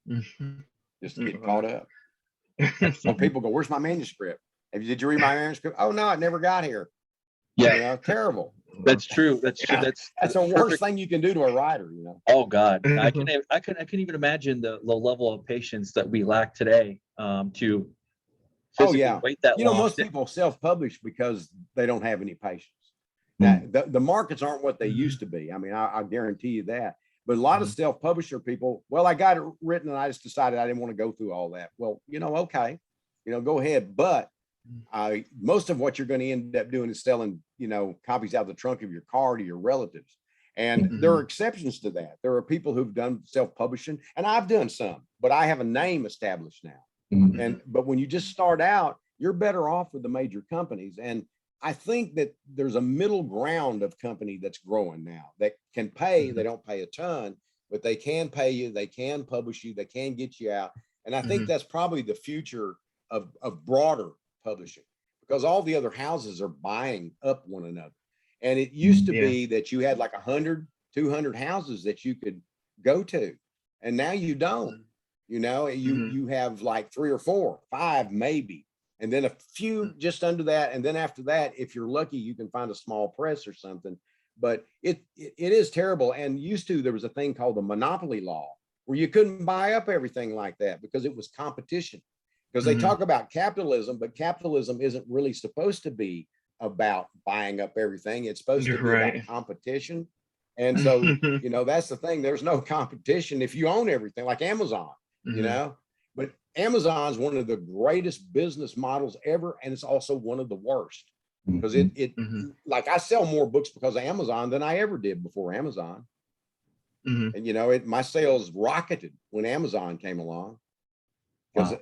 there just to get caught up. Some people go, where's my manuscript? Did you read my manuscript? Oh, no, it never got here. Yeah, You know, terrible. that's true. That's true. That's the worst thing you can do to a writer, you know. Oh God, I can even imagine the level of patience that we lack today to physically wait that You know, long. most people self-publish because they don't have any patience. Now, the markets aren't what they used to be. I mean, I guarantee you that. But a lot of self-publisher people, well, I got it written and I just decided I didn't want to go through all that. Well, you know, okay, you know, go ahead. But most of what you're going to end up doing is selling, you know, copies out of the trunk of your car to your relatives. And there are exceptions to that. There are people who've done self-publishing, and I've done some, but I have a name established now. But when you just start out, you're better off with the major companies. And I think that there's a middle ground of company that's growing now that can pay. They don't pay a ton, but they can pay you. They can publish you. They can get you out. And I think that's probably the future of broader publishing, because all the other houses are buying up one another. And it used to be that you had like 100, 200 houses that you could go to. And now you don't, you know, you have like 3 or 4, 5, maybe. And then a few just under that. And then after that, if you're lucky, you can find a small press or something. But it is terrible. And there was a thing called the monopoly law where you couldn't buy up everything like that because it was competition. Because they talk about capitalism, but capitalism isn't really supposed to be about buying up everything. It's supposed to be about competition. And so, you know, that's the thing. There's no competition if you own everything, like Amazon, you know. But Amazon's one of the greatest business models ever, and it's also one of the worst because like I sell more books because of Amazon than I ever did before Amazon. And you know, my sales rocketed when Amazon came along.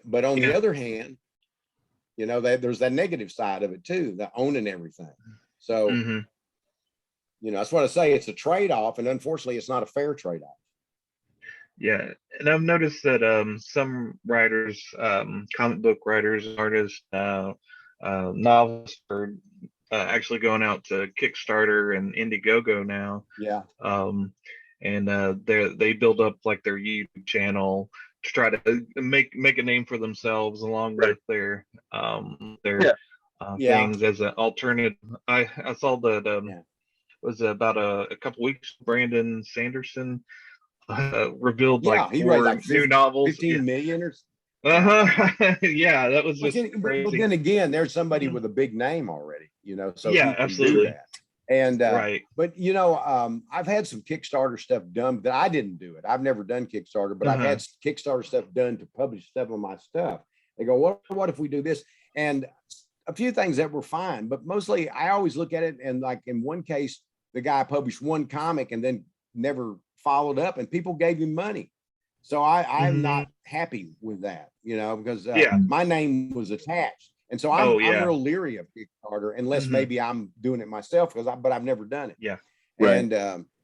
But on the other hand, you know, there's that negative side of it too, the owning everything. So, you know, that's what I say. It's a trade-off, and unfortunately, it's not a fair trade-off. Yeah, and I've noticed that some writers, comic book writers, artists, novelists are actually going out to Kickstarter and Indiegogo now. Yeah. And they build up like their YouTube channel to try to make a name for themselves along with their things as an alternative. I saw that was about a couple weeks. Brandon Sanderson revealed like he 4 raised like new novels, 15 million or yeah, that was just crazy. But then again, there's somebody with a big name already, you know, so yeah, he can absolutely do that. And right. But you know, I've had some Kickstarter stuff done that I didn't do it. I've never done Kickstarter, but I've had Kickstarter stuff done to publish some of my stuff. They go, what if we do this? And a few things that were fine, but mostly I always look at it, and like in one case, the guy published one comic and then never followed up, and people gave him money. So I'm not happy with that, you know, because my name was attached. And so I'm real leery of Kickstarter unless maybe I'm doing it myself, but I've never done it. Yeah. And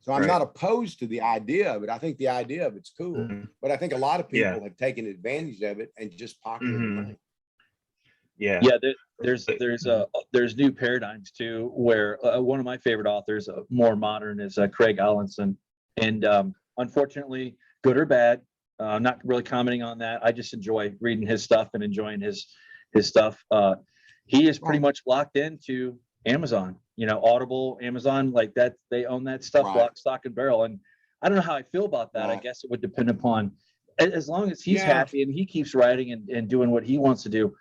so I'm not opposed to the idea of it. I think the idea of it's cool, but I think a lot of people have taken advantage of it and just pocketed the money. Yeah. There's new paradigms too, where one of my favorite authors, more modern, is Craig Allinson. And unfortunately, good or bad, I'm not really commenting on that. I just enjoy reading his stuff and enjoying his stuff. He is pretty much locked into Amazon, you know, Audible, Amazon, like that. They own that stuff, lock, stock, and barrel. And I don't know how I feel about that. I guess it would depend upon, as long as he's happy and he keeps writing and doing what he wants to do.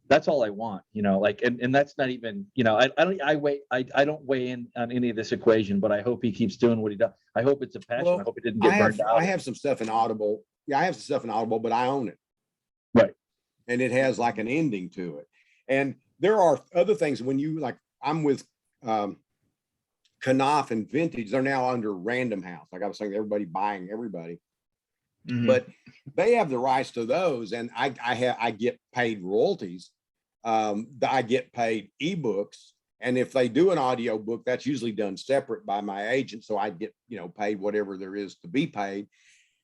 That's all I want, you know, like, and that's not even, you know, I don't weigh in on any of this equation, but I hope he keeps doing what he does. I hope it's a passion. Well, I hope it didn't get burned out. I have some stuff in Audible. Yeah, I have some stuff in Audible, but I own it. Right. And it has like an ending to it. And there are other things when you like, I'm with Knopf and Vintage. They're now under Random House. Like I was saying, everybody buying everybody. But they have the rights to those, and I get paid royalties. I get paid ebooks, and if they do an audio book, that's usually done separate by my agent, so I get, you know, paid whatever there is to be paid.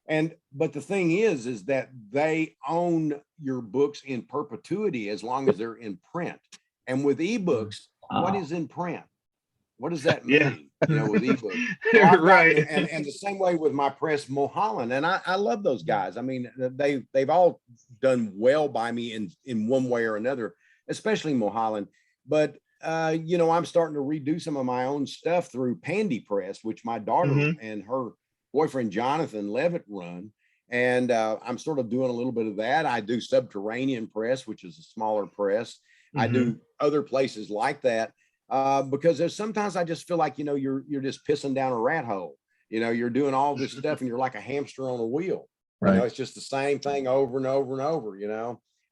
But the thing is that they own your books in perpetuity as long as they're in print. And with ebooks, what is in print? What does that Yeah. mean? With ebooks. So I've Right. gotten, and the same way with my press, Mulholland, and I love those guys. I mean, they've all done well by me in one way or another, especially Mulholland. But I'm starting to redo some of my own stuff through Pandi Press, which my daughter and her boyfriend Jonathan Levitt run. And I'm sort of doing a little bit of that. I do Subterranean Press, which is a smaller press. I do other places like that. Because there's sometimes I just feel like, you're just pissing down a rat hole. You're doing all this stuff and you're like a hamster on a wheel. Right. It's just the same thing over and over and over,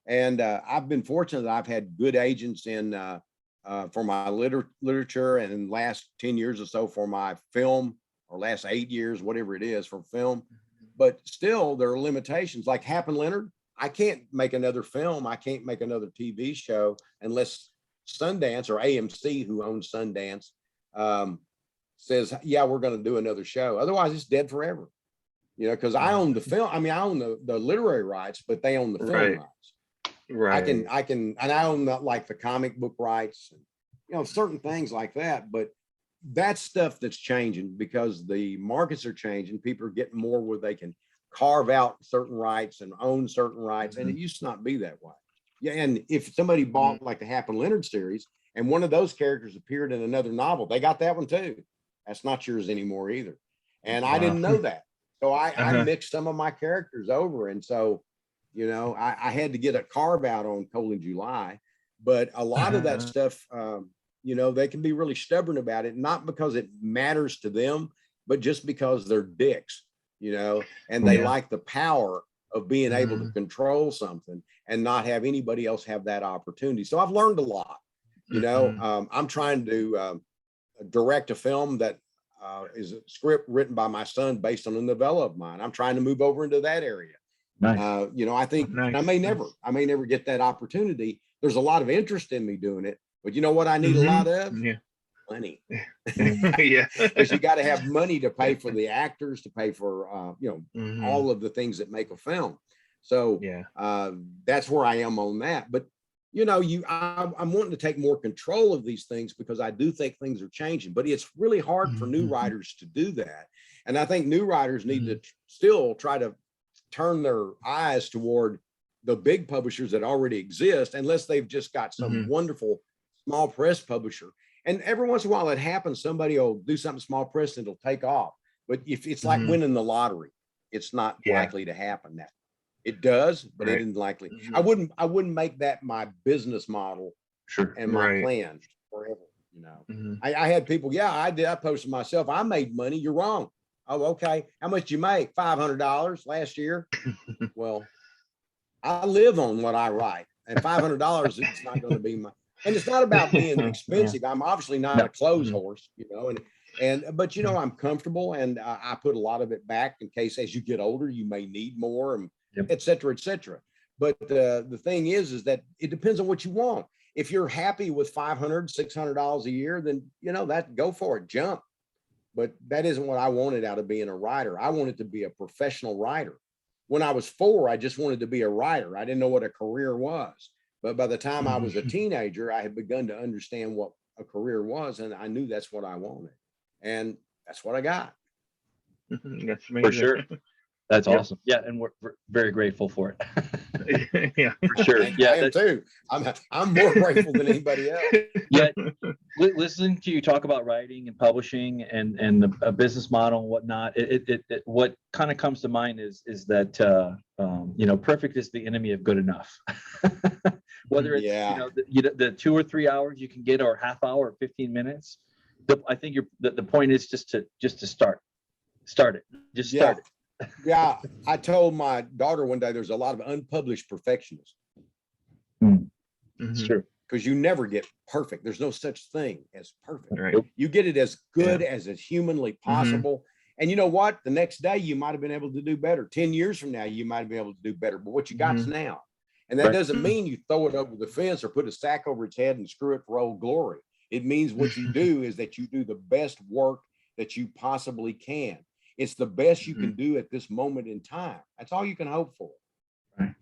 and I've been fortunate that I've had good agents in for my literature, and in the last 10 years or so for my film, or last 8 years, whatever it is for film. But still there are limitations. Like Hap and Leonard, I can't make another film. I can't make another TV show unless Sundance, or AMC, who owns Sundance, says, yeah, we're going to do another show. Otherwise it's dead forever, because I own the film. I mean, I own the literary rights, but they own the film rights. Right. I can, and I own like the comic book rights, and, certain things like that. But that's stuff that's changing because the markets are changing. People are getting more where they can carve out certain rights and own certain rights. And it used to not be that way. Yeah, and if somebody bought like the Hap and Leonard series, and one of those characters appeared in another novel, they got that one too. That's not yours anymore either. And I didn't know that. So I mixed some of my characters over. And so, I had to get a carve out on Cold in July. But a lot of that stuff, they can be really stubborn about it, not because it matters to them, but just because they're dicks, and they like the power of being able to control something and not have anybody else have that opportunity. So I've learned a lot. I'm trying to direct a film that is a script written by my son based on a novella of mine. I'm trying to move over into that area. Nice. I think I may never get that opportunity. There's a lot of interest in me doing it, but you know what I need a lot of? Money. Yeah. Because you got to have money to pay for the actors, to pay for all of the things that make a film. So that's where I am on that. But I'm wanting to take more control of these things because I do think things are changing. But it's really hard for new writers to do that. And I think new writers need to still try to turn their eyes toward the big publishers that already exist, unless they've just got some wonderful small press publisher. And every once in a while it happens, somebody will do something small press and it'll take off. But if it's like winning the lottery, it's not likely to happen. That it does, but it isn't likely. I wouldn't make that my business model and my plan forever. I had people, I did. I posted myself. I made money. You're wrong. Oh, okay. How much did you make? $500 last year. Well, I live on what I write, and $500 it's not going to be my. And it's not about being expensive. I'm obviously not a clothes horse, but I'm comfortable, and I put a lot of it back in case as you get older you may need more, and et cetera, et cetera. But the thing is that it depends on what you want. If you're happy with $500, $600 a year, then that go for it, jump. But that isn't what I wanted out of being a writer. I wanted to be a professional writer. When I was 4, I just wanted to be a writer. I didn't know what a career was. But by the time I was a teenager, I had begun to understand what a career was, and I knew that's what I wanted. And that's what I got. That's amazing. For sure. That's awesome. Yeah, and we're very grateful for it. Yeah, for sure. Yeah, I am too. I'm more grateful than anybody else. Yeah, listening to you talk about writing and publishing and a business model and whatnot, what kind of comes to mind is that perfect is the enemy of good enough. Whether it's the 2 or 3 hours you can get, or half hour or 15 minutes. I think the point is just to start it. Just start it. Yeah, I told my daughter one day there's a lot of unpublished perfectionists. It's true. Because you never get perfect. There's no such thing as perfect. Right. You get it as good as is humanly possible. And you know what? The next day you might have been able to do better. 10 years from now, you might have been able to do better. But what you got is now. And that doesn't mean you throw it over the fence or put a sack over its head and screw it for old glory. It means what you do is that you do the best work that you possibly can. It's the best you can do at this moment in time. That's all you can hope for. Right.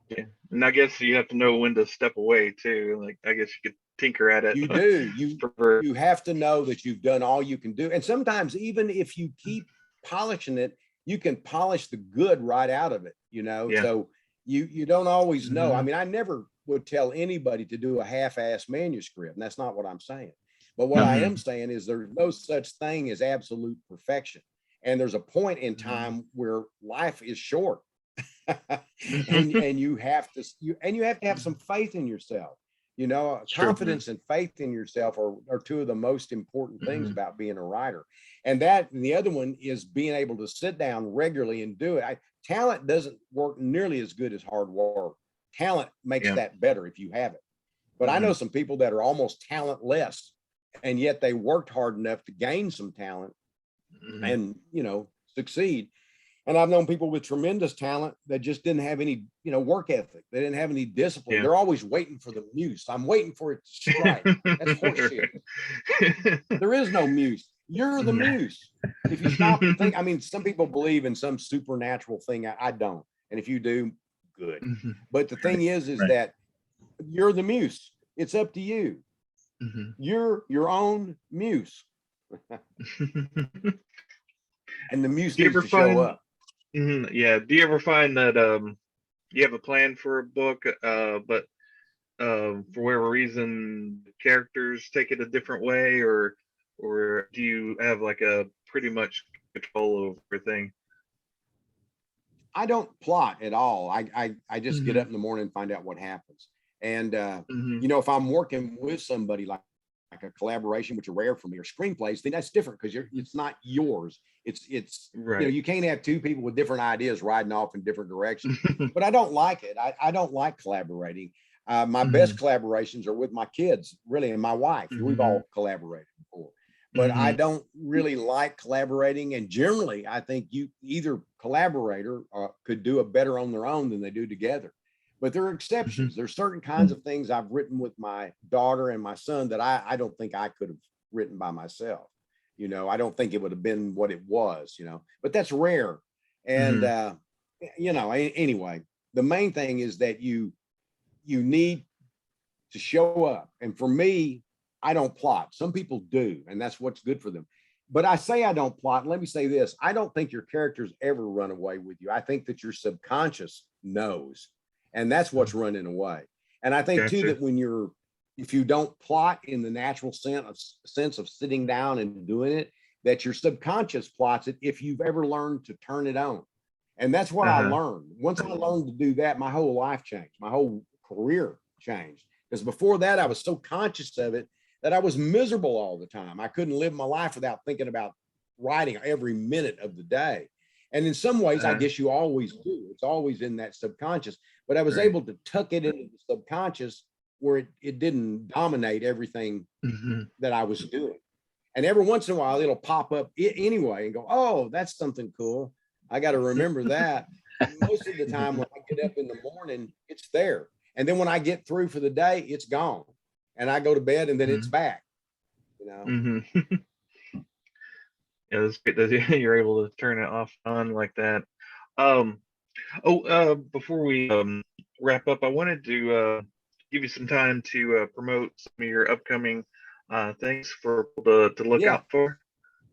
Yeah. And I guess you have to know when to step away too. Like, I guess you could tinker at it. You do. For You have to know that you've done all you can do. And sometimes even if you keep polishing it, you can polish the good right out of it, you know? Yeah. So you don't always know. I Mhm. mean, I never would tell anybody to do a half-ass manuscript, and that's not what I'm saying. But what I am saying is there's no such thing as absolute perfection. And there's a point in time where life is short. and you have to have some faith in yourself. You know, Sure. confidence and faith in yourself are two of the most important things Mhm. about being a writer. And the other one is being able to sit down regularly and do it. Talent doesn't work nearly as good as hard work. Talent makes Yeah. that better if you have it. But I know some people that are almost talentless, and yet they worked hard enough to gain some talent Mhm. and, you know, succeed. And I've known people with tremendous talent that just didn't have any, you know, work ethic. They didn't have any discipline. Yeah. They're always waiting for the muse. I'm waiting for it to strike. That's horseshit. There is no muse. You're the muse. If you stop and think, I mean, some people believe in some supernatural thing. I don't. And if you do, good. Mhm. But the thing is right. that you're the muse. It's up to you. Mhm. You're your own muse. And the muse Do you needs ever to show find? up. Yeah. Do you ever find that you have a plan for a book, but for whatever reason the characters take it a different way, or do you have like a pretty much control over everything? I don't plot at all. I just get Mhm. up in the morning and find out what happens. And Mhm. you know, if I'm working with somebody like a collaboration, which are rare for me, or screenplays, then that's different because it's not yours. It's you know, Right. you can't have two people with different ideas riding off in different directions. But I don't like it. I don't like collaborating. My best Mhm. collaborations are with my kids, really, and my wife. We've Mhm. all collaborated before. But I Mhm. don't really like collaborating. And generally, I think you either collaborator could do it better on their own than they do together. But there are Mhm. exceptions. There's certain kinds of things I've written with my daughter and my son that I don't think I could have written by myself. You know, I don't think it would have been what it was, you know, but that's rare. And, Mhm. you know, anyway, the main thing is that you need to show up. And for me, I don't plot. Some people do, and that's what's good for them. But I say I don't plot. Let me say this. I don't think your characters ever run away with you. I think that your subconscious knows, and that's what's running away. And I think too Gotcha. that if you don't plot in the natural sense of sitting down and doing it, that your subconscious plots it if you've ever learned to turn it on. And that's what I Uh-huh. learned. Once I learned to do that, my whole life changed. My whole career changed. Because before that, I was so conscious of it that I was miserable all the time. I couldn't live my life without thinking about writing every minute of the day. And in some ways, I Uh-huh. guess you always do. It's always in that subconscious. But I was Right. able to tuck it into the subconscious where it didn't dominate everything Mhm. that I was doing. And every once in a while, it'll pop up anyway and go, oh, that's something cool. I got to remember that. And most of the time, when I get up in the morning, it's there. And then when I get through for the day, it's gone. And I go to bed and then it's Mhm. back, you know. Mhm. Yeah, that's great that you're able to turn it off on like that. Um, before we wrap up, I wanted to give you some time to promote some of your upcoming things for people to look Yeah. out for.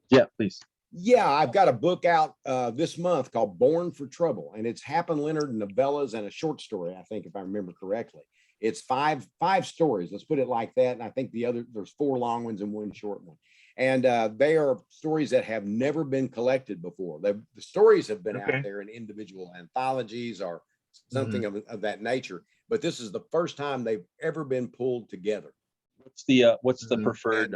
Yeah, please. Yeah, I've got a book out this month called Born for Trouble, and it's Happen Leonard novellas and a short story, I think, if I remember correctly. It's five stories, let's put it like that. And I think there's four long ones and one short one. And they are stories that have never been collected before. The stories have been out Okay. there in individual anthologies or Mhm. something of that nature, but this is the first time they've ever been pulled together. What's the Mhm. preferred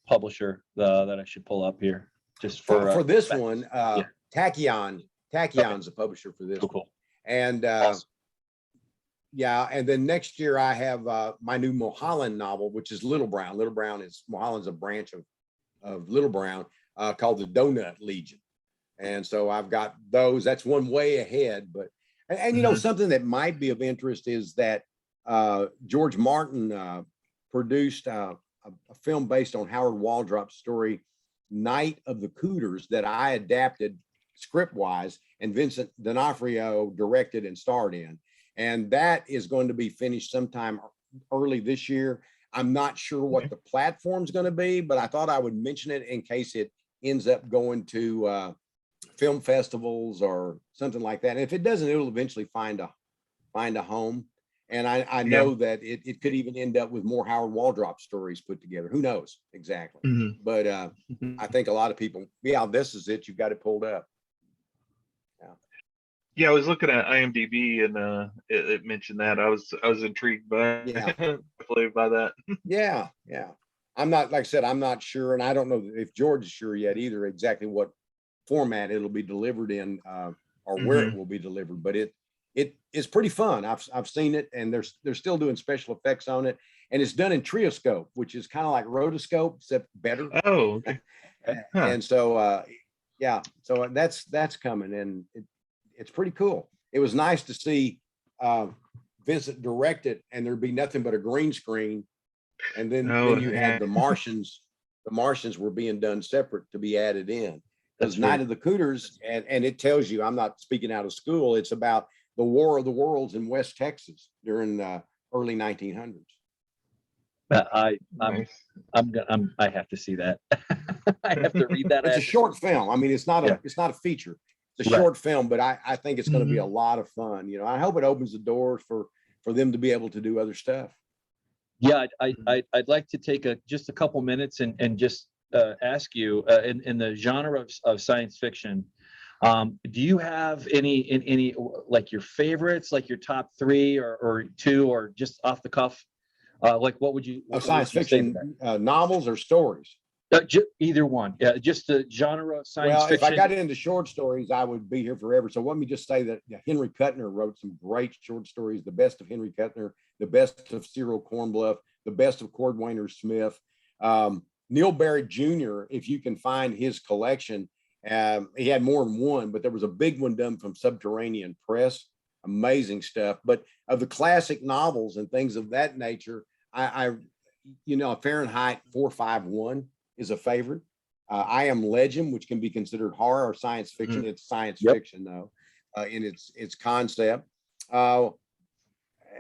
publisher that I should pull up here? Just For this back- one, yeah. Tachyon, Okay. Tachyon's the publisher for this Cool, one. cool. And Awesome. yeah, and then next year I have my new Mulholland novel, which is Little Brown. Little Brown is Mulholland's a branch of Little Brown called the Donut Legion. And so I've got those. That's one way ahead. But and you know, Mhm. something that might be of interest is that George Martin produced a film based on Howard Waldrop's story, Night of the Cooters, that I adapted script wise, and Vincent D'Onofrio directed and starred in. And that is going to be finished sometime early this year. I'm not sure what the platform's going to be, but I thought I would mention it in case it ends up going to film festivals or something like that. And if it doesn't, it'll eventually find a home. And I know that it could even end up with more Howard Waldrop stories put together. Who knows exactly? But I think a lot of people, this is it. You've got it pulled up. Yeah, I was looking at IMDb and it mentioned that. I was intrigued by definitely by that. Yeah. I'm not, like I said, I'm not sure, and I don't know if George is sure yet either exactly what format it'll be delivered in or where it will be delivered. But it is pretty fun. I've seen it, and they're still doing special effects on it, and it's done in trioscope, which is kind of like rotoscope except better. Oh, okay. And so so that's coming, and it's pretty cool. It was nice to see Vincent direct it, and there'd be nothing but a green screen, and then you had the Martians. The Martians were being done separate to be added in. Because Night of the Cooters, and it tells you, I'm not speaking out of school, it's about the War of the Worlds in West Texas during the early 1900s. I have to see that. I have to read that. It's a short film. I mean, it's not a feature. It's a short film, but I think it's going to be a lot of fun. You know, I hope it opens the doors for them to be able to do other stuff. Yeah, I'd like to take just a couple minutes and just ask you in the genre of science fiction, do you have any like your favorites, like your top 3 or 2, or just off the cuff? Like what would you science fiction novels or stories? Either one. Yeah, just the genre of science fiction. If I got into short stories, I would be here forever. So let me just say that Henry Kuttner wrote some great short stories. The best of Henry Kuttner, the best of Cyril Kornbluth, the best of Cordwainer Smith. Neil Barrett Jr., if you can find his collection, he had more than one, but there was a big one done from Subterranean Press. Amazing stuff. But of the classic novels and things of that nature, I Fahrenheit 451 is a favorite. I Am Legend, which can be considered horror or science fiction. It's science fiction though, in its concept. And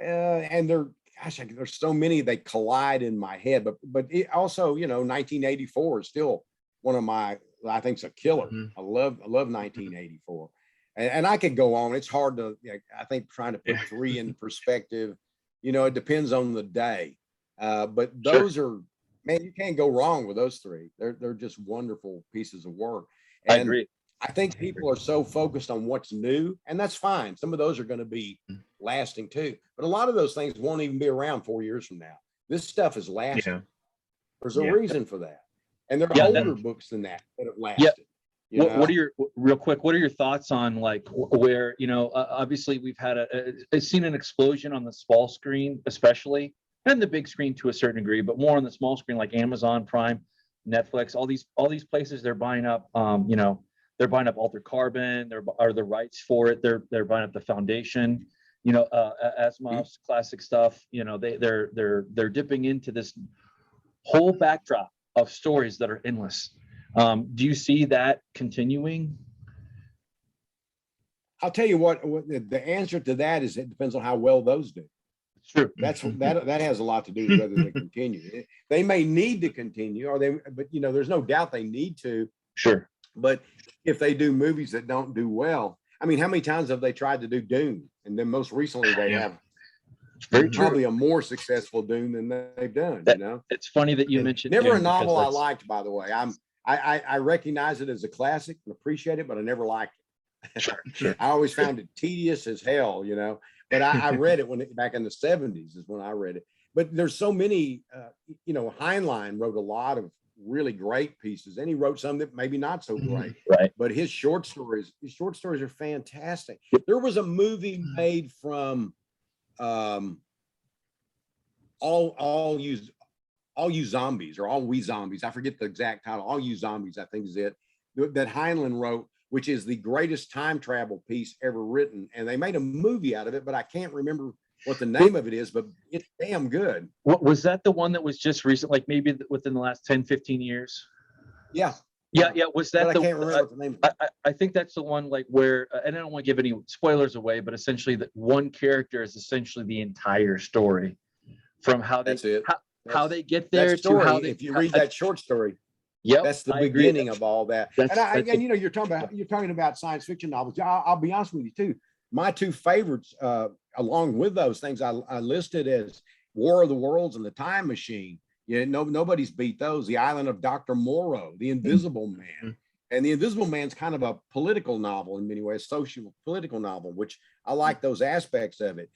there's so many, they collide in my head. But it also, 1984 is still one of my, I think it's a killer. I love 1984. And I could go on. It's hard to, I think, trying to put 3 in perspective. It depends on the day. But those are, man, you can't go wrong with those 3. They're just wonderful pieces of work. And I agree. I think people are so focused on what's new, and that's fine. Some of those are going to be lasting too. But a lot of those things won't even be around 4 years from now. This stuff is lasting. Yeah. There's a reason for that. And there are older books than that have lasted. Yeah. What are your thoughts on like where, obviously we've had seen an explosion on the small screen, especially, and the big screen to a certain degree, but more on the small screen, like Amazon Prime, Netflix, all these places, they're buying up, they're buying up Altered Carbon, are the rights for it. They're buying up the Foundation, Asimov's classic stuff. They're dipping into this whole backdrop of stories that are endless. Do you see that continuing? I'll tell you what the answer to that is, it depends on how well those do. True. That has a lot to do with whether they continue. They may need to continue, but there's no doubt they need to. Sure. But if they do movies that don't do well, I mean, how many times have they tried to do Dune? And then most recently they have probably a more successful Dune than they've done. It's funny that you mentioned never Dune, a novel I liked, by the way. I recognize it as a classic and appreciate it, but I never liked it. Sure. I always found it tedious as hell, but I read it back in the 70s is when I read it. But there's so many, Heinlein wrote a lot of really great pieces, and he wrote some that maybe not so great. Right. But his short stories are fantastic. There was a movie made from All You Zombies, or All We Zombies. I forget the exact title. All You Zombies, I think is it, that Heinlein wrote, which is the greatest time travel piece ever written. And they made a movie out of it, but I can't remember what the name of it is, but it's damn good. What was that, the one that was just recent, like maybe within the last 10, 15 years? Yeah. Yeah. Was that I can't remember what the name of it. I think that's the one like where, and I don't want to give any spoilers away, but essentially that one character is essentially the entire story from how they, that's it. how they get there that to story, how they. if you read that short story, Yep, that's the I agree. beginning of all that. That's- And that's a- you know, you're talking about science fiction novels. I'll be honest with you too. My two favorites, along with those things, I listed as War of the Worlds and The Time Machine. Yeah, nobody's beat those. The Island of Dr. Moreau, The Invisible Man. And The Invisible Man's kind of a political novel in many ways, social political novel, which I like those aspects of it.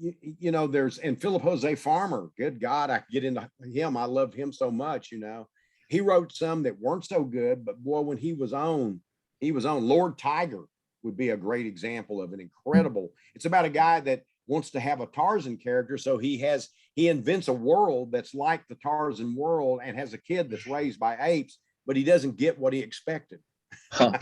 You know, and Philip Jose Farmer, good God, I could get into him. I loved him so much, you know. He wrote some that weren't so good, but boy, when he was on. Lord Tiger would be a great example of an incredible. It's about a guy that wants to have a Tarzan character, so he invents a world that's like the Tarzan world and has a kid that's raised by apes, but he doesn't get what he expected. Huh.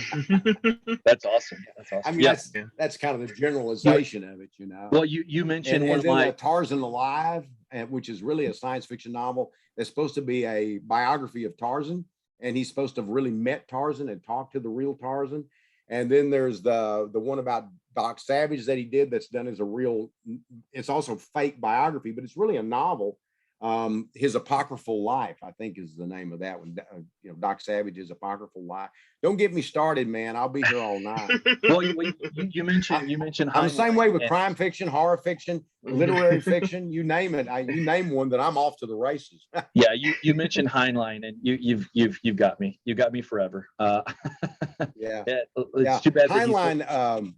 That's awesome. That's awesome. I mean, that's kind of the generalization of it, you know. Well, you mentioned and one of then my Tarzan Alive, which is really a science fiction novel that's supposed to be a biography of Tarzan, and he's supposed to have really met Tarzan and talked to the real Tarzan. And then there's the one about Doc Savage that he did that's done as a real, it's also fake biography, but it's really a novel. His Apocryphal Life, I think, is the name of that one. You know, Doc Savage's Apocryphal Life. Don't get me started, man. I'll be here all night. Well, you mentioned I'm the same way with and- crime fiction, horror fiction, literary fiction. You name it. You name one that I'm off to the races. Yeah, you mentioned Heinlein, and you've got me. You got me forever. Yeah. It's too bad. Heinlein,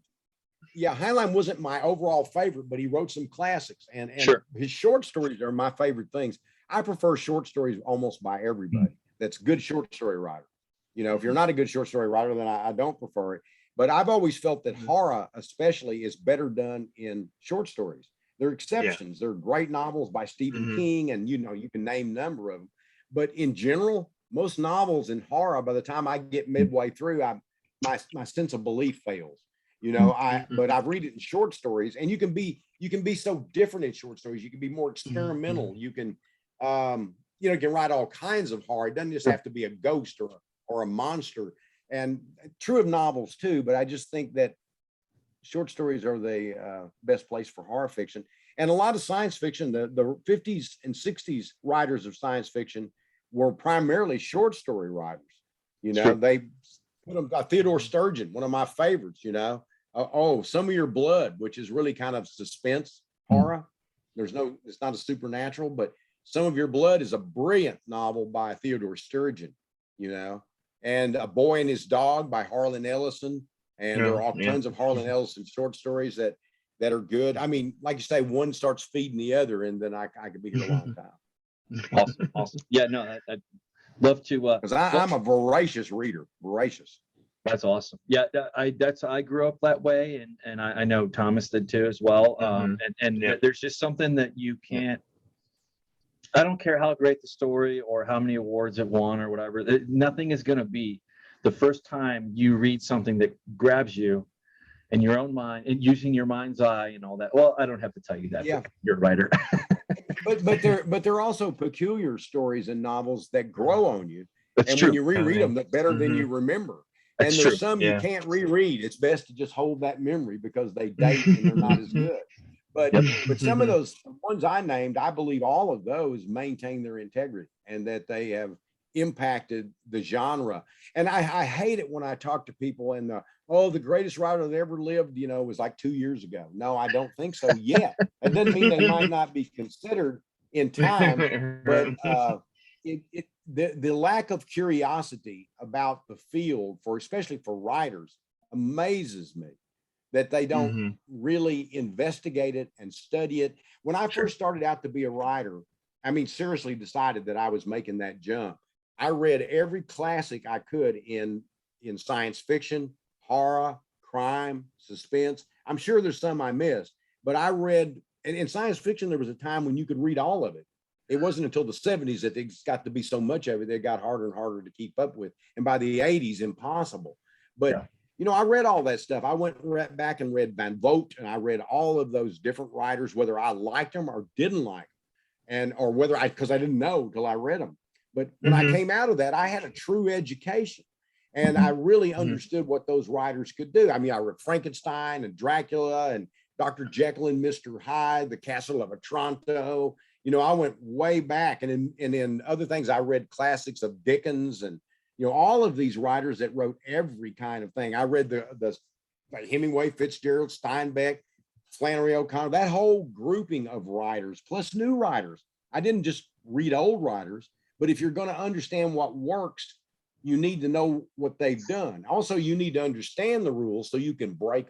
Heinlein wasn't my overall favorite, but he wrote some classics, and Sure. His short stories are my favorite things. I prefer short stories almost by everybody that's good short story writer. You know, if you're not a good short story writer, then I don't prefer it. But I've always felt that horror, especially, is better done in short stories. There are exceptions. There are great novels by Stephen King, and you know, you can name a number of them. But in general, most novels in horror, by the time I get midway through, my sense of belief fails. You know, but I read it in short stories, and you can be so different in short stories. You can be more experimental. You can, you can write all kinds of horror. It doesn't just have to be a ghost or a monster. And true of novels too, but I just think that short stories are the best place for horror fiction. And a lot of science fiction, the 50s and 60s writers of science fiction were primarily short story writers. You know, they put them, Theodore Sturgeon, one of my favorites, you know. Some of Your Blood, which is really kind of suspense horror. It's not a supernatural, but Some of Your Blood is a brilliant novel by Theodore Sturgeon, you know. And A Boy and His Dog by Harlan Ellison. And there are all tons of Harlan Ellison short stories that are good. I mean, like you say, one starts feeding the other, and then I could be here a long time. Awesome. Yeah, no, I'd love to. Because I'm a voracious reader, voracious. That's awesome. Yeah, I grew up that way, and I know Thomas did too as well. There's just something that you can't. I don't care how great the story or how many awards it won or whatever. Nothing is going to be the first time you read something that grabs you in your own mind and using your mind's eye and all that. Well, I don't have to tell you that. Yeah, you're a writer. but there are also peculiar stories and novels that grow on you. That's and true. when you reread them, that better than you remember. That's and there's true. some you can't reread. It's best to just hold that memory because they date and they're not as good. But some of those ones I named, I believe all of those maintain their integrity and that they have impacted the genre. And I hate it when I talk to people and the greatest writer that ever lived, you know, was like 2 years ago. No, I don't think so yet. It doesn't mean they might not be considered in time, but the lack of curiosity about the field especially for writers amazes me. That they don't really investigate it and study it. When I first started out to be a writer, I mean, seriously decided that I was making that jump. I read every classic I could in science fiction, horror, crime, suspense. I'm sure there's some I missed, but I read, and in science fiction, there was a time when you could read all of it. It wasn't until the 70s that it got to be so much of it that it got harder and harder to keep up with. And by the 80s, impossible. But you know, I read all that stuff. I went back and read Van Vogt, and I read all of those different writers, whether I liked them or didn't like them, or whether because I didn't know till I read them. But when I came out of that, I had a true education, and I really understood what those writers could do. I mean, I read Frankenstein and Dracula and Dr. Jekyll and Mr. Hyde, The Castle of Otranto, I went way back, and in other things, I read classics of Dickens and all of these writers that wrote every kind of thing. I read the like Hemingway, Fitzgerald, Steinbeck, Flannery O'Connor, that whole grouping of writers, plus new writers. I didn't just read old writers, but if you're going to understand what works, you need to know what they've done. Also, you need to understand the rules so you can break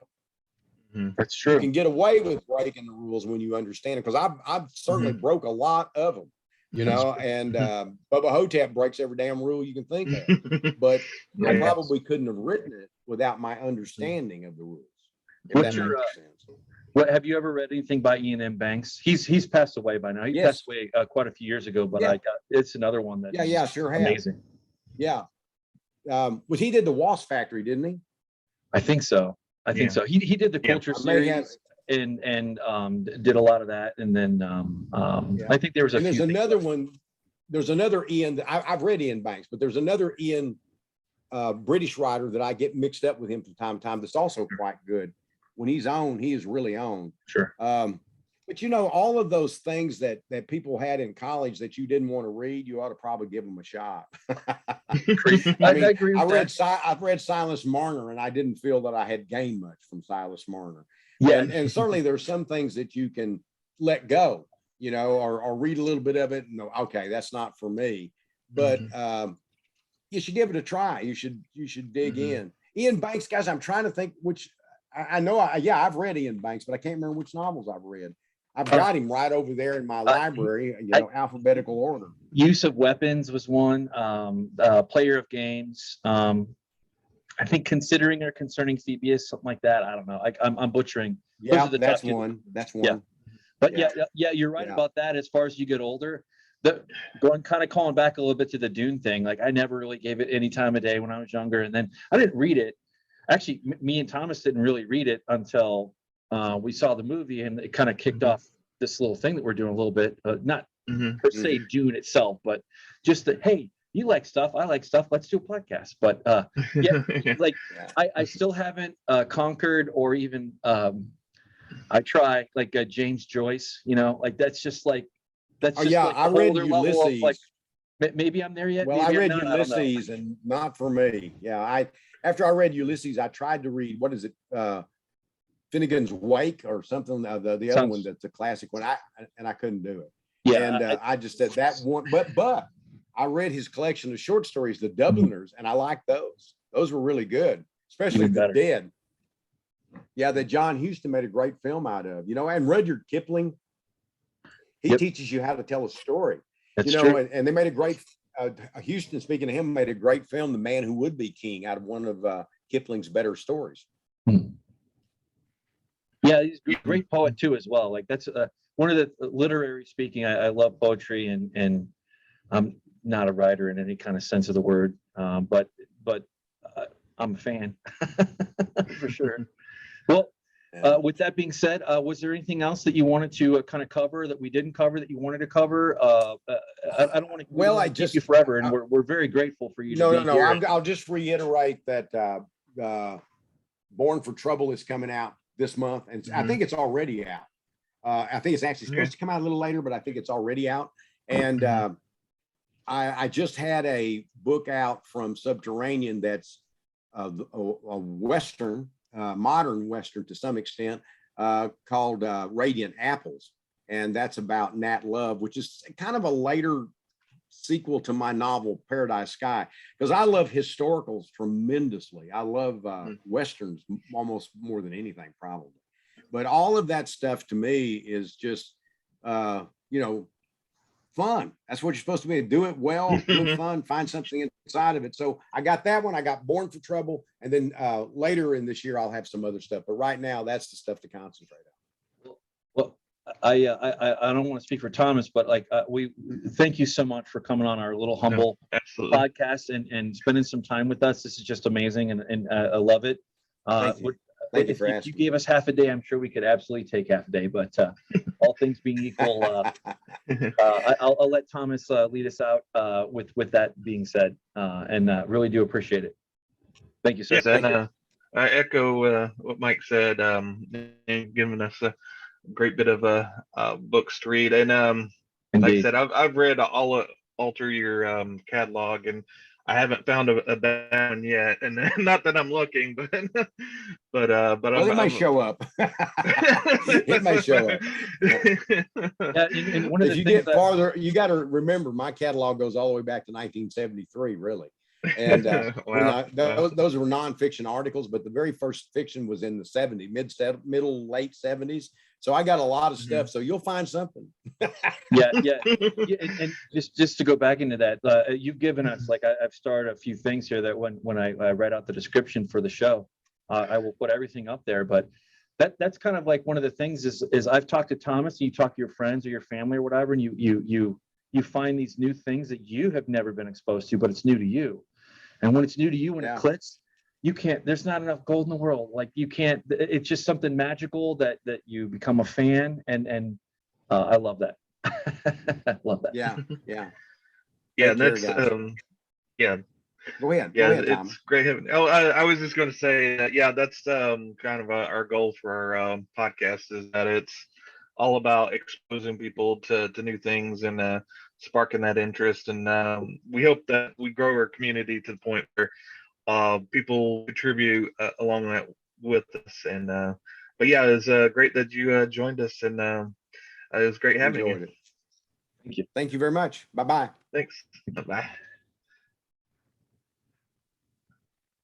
them. That's true. You can get away with breaking the rules when you understand it, because I've certainly broke a lot of them, and Bubba Ho-Tep breaks every damn rule you can think of. But I probably couldn't have written it without my understanding of the rules. What's your what have you ever read anything by Ian M. Banks? He's passed away by now. He passed away quite a few years ago, but it's another one that sure has. Amazing. Yeah. He did the Wasp Factory, didn't he? I think so. I think so. He did the Culture series and did a lot of that, and then I think there was there's another one. There's another Ian. I've read Ian Banks, but there's another Ian, British writer that I get mixed up with him from time to time. That's also quite good. When he's on, he is really on. Sure. But all of those things that people had in college that you didn't want to read, you ought to probably give them a shot. I agree with that. I've read Silas Marner, and I didn't feel that I had gained much from Silas Marner. Yeah, and certainly there's some things that you can let go, or read a little bit of it and go, okay, that's not for me. But you should give it a try. You should dig in. Ian Banks, guys, I'm trying to think which. I know, I've read Ian Banks, but I can't remember which novels I've read. I've got him right over there in my library, alphabetical order. Use of Weapons was one. Player of Games. I think Considering or Concerning Phoebus, something like that. I don't know. I'm butchering. Yeah, that's one. That's one. Yeah. But yeah, you're right about that. As far as you get older, calling back a little bit to the Dune thing. Like, I never really gave it any time of day when I was younger, and then I didn't read it. Actually, me and Thomas didn't really read it until we saw the movie, and it kind of kicked off this little thing that we're doing a little bit. Not per se Dune itself, but just that, hey, you like stuff, I like stuff, let's do a podcast. But I still haven't conquered or even I try James Joyce. That's just like that's just I read Ulysses. Maybe I'm there yet. Well, I read Ulysses, and not for me. Yeah, after I read Ulysses, I tried to read, what is it, Finnegan's Wake or something. The other one that's a classic one. I couldn't do it. Yeah, and I just said that one. But I read his collection of short stories, The Dubliners, and I liked those. Those were really good, especially The Dead. Yeah, that John Huston made a great film out of. And Rudyard Kipling. He teaches you how to tell a story. That's true. And they made a great. Houston, speaking of him, made a great film, The Man Who Would Be King, out of one of Kipling's better stories. Yeah, he's a great poet too, as well. Like, that's one of the literary speaking. I love poetry, and I'm not a writer in any kind of sense of the word, but I'm a fan for sure. Well, with that being said, was there anything else that you wanted to kind of cover that we didn't cover that you wanted to cover? I don't want to. Well, I just keep you forever, and we're very grateful for you. No. I'll just reiterate that Born for Trouble is coming out this month, and I think it's already out. I think it's actually supposed to come out a little later, but I think it's already out. And I just had a book out from Subterranean that's a Western. Modern Western to some extent, called Radiant Apples. And that's about Nat Love, which is kind of a later sequel to my novel, Paradise Sky, because I love historicals tremendously. I love Westerns almost more than anything, probably. But all of that stuff to me is just, fun. That's what you're supposed to be. Do it well, do it fun, find something inside of it. So I got that one. I got Born for Trouble. And then later in this year, I'll have some other stuff. But right now, that's the stuff to concentrate on. Well, I don't want to speak for Thomas, but we thank you so much for coming on our little humble podcast and spending some time with us. This is just amazing. And I love it. Thank you for asking. If you gave us half a day, I'm sure we could absolutely take half a day, but all things being equal, I'll let Thomas lead us out with that being said, and really do appreciate it. Thank you, sir. Yes, and I echo what Mike said, and giving us a great bit of books to read. And Like I Indeed. said, I've read all alter your catalog, and I haven't found a bad one yet. And not that I'm looking, but Well, it may show up. It may show up. Yeah, and one of If the you things get that farther, you got to remember my catalog goes all the way back to 1973, really. And Wow. those were nonfiction articles, but the very first fiction was in the 70s, late 70s. So I got a lot of stuff. So you'll find something. yeah, and just to go back into that, you've given us, like, I've started a few things here that when I read out the description for the show, I will put everything up there. But that's kind of like one of the things is I've talked to Thomas, and you talk to your friends or your family or whatever, and you find these new things that you have never been exposed to, but it's new to you. And when it's new to you, when it clicks, you can't, there's not enough gold in the world. Like, you can't, it's just something magical that you become a fan. And I love that. I love that. Yeah. Yeah. Take And care, that's guys. yeah. Go ahead. Yeah, Go ahead, it's Tom. great having. Oh, I was just going to say that. Yeah, that's kind of our goal for our podcast, is that it's all about exposing people to new things and sparking that interest. And we hope that we grow our community to the point where people contribute along that with us. And but yeah, it was great that you joined us, and it was great having Enjoyed you. it. Thank you. Thank you very much. Bye-bye. Thanks. Bye.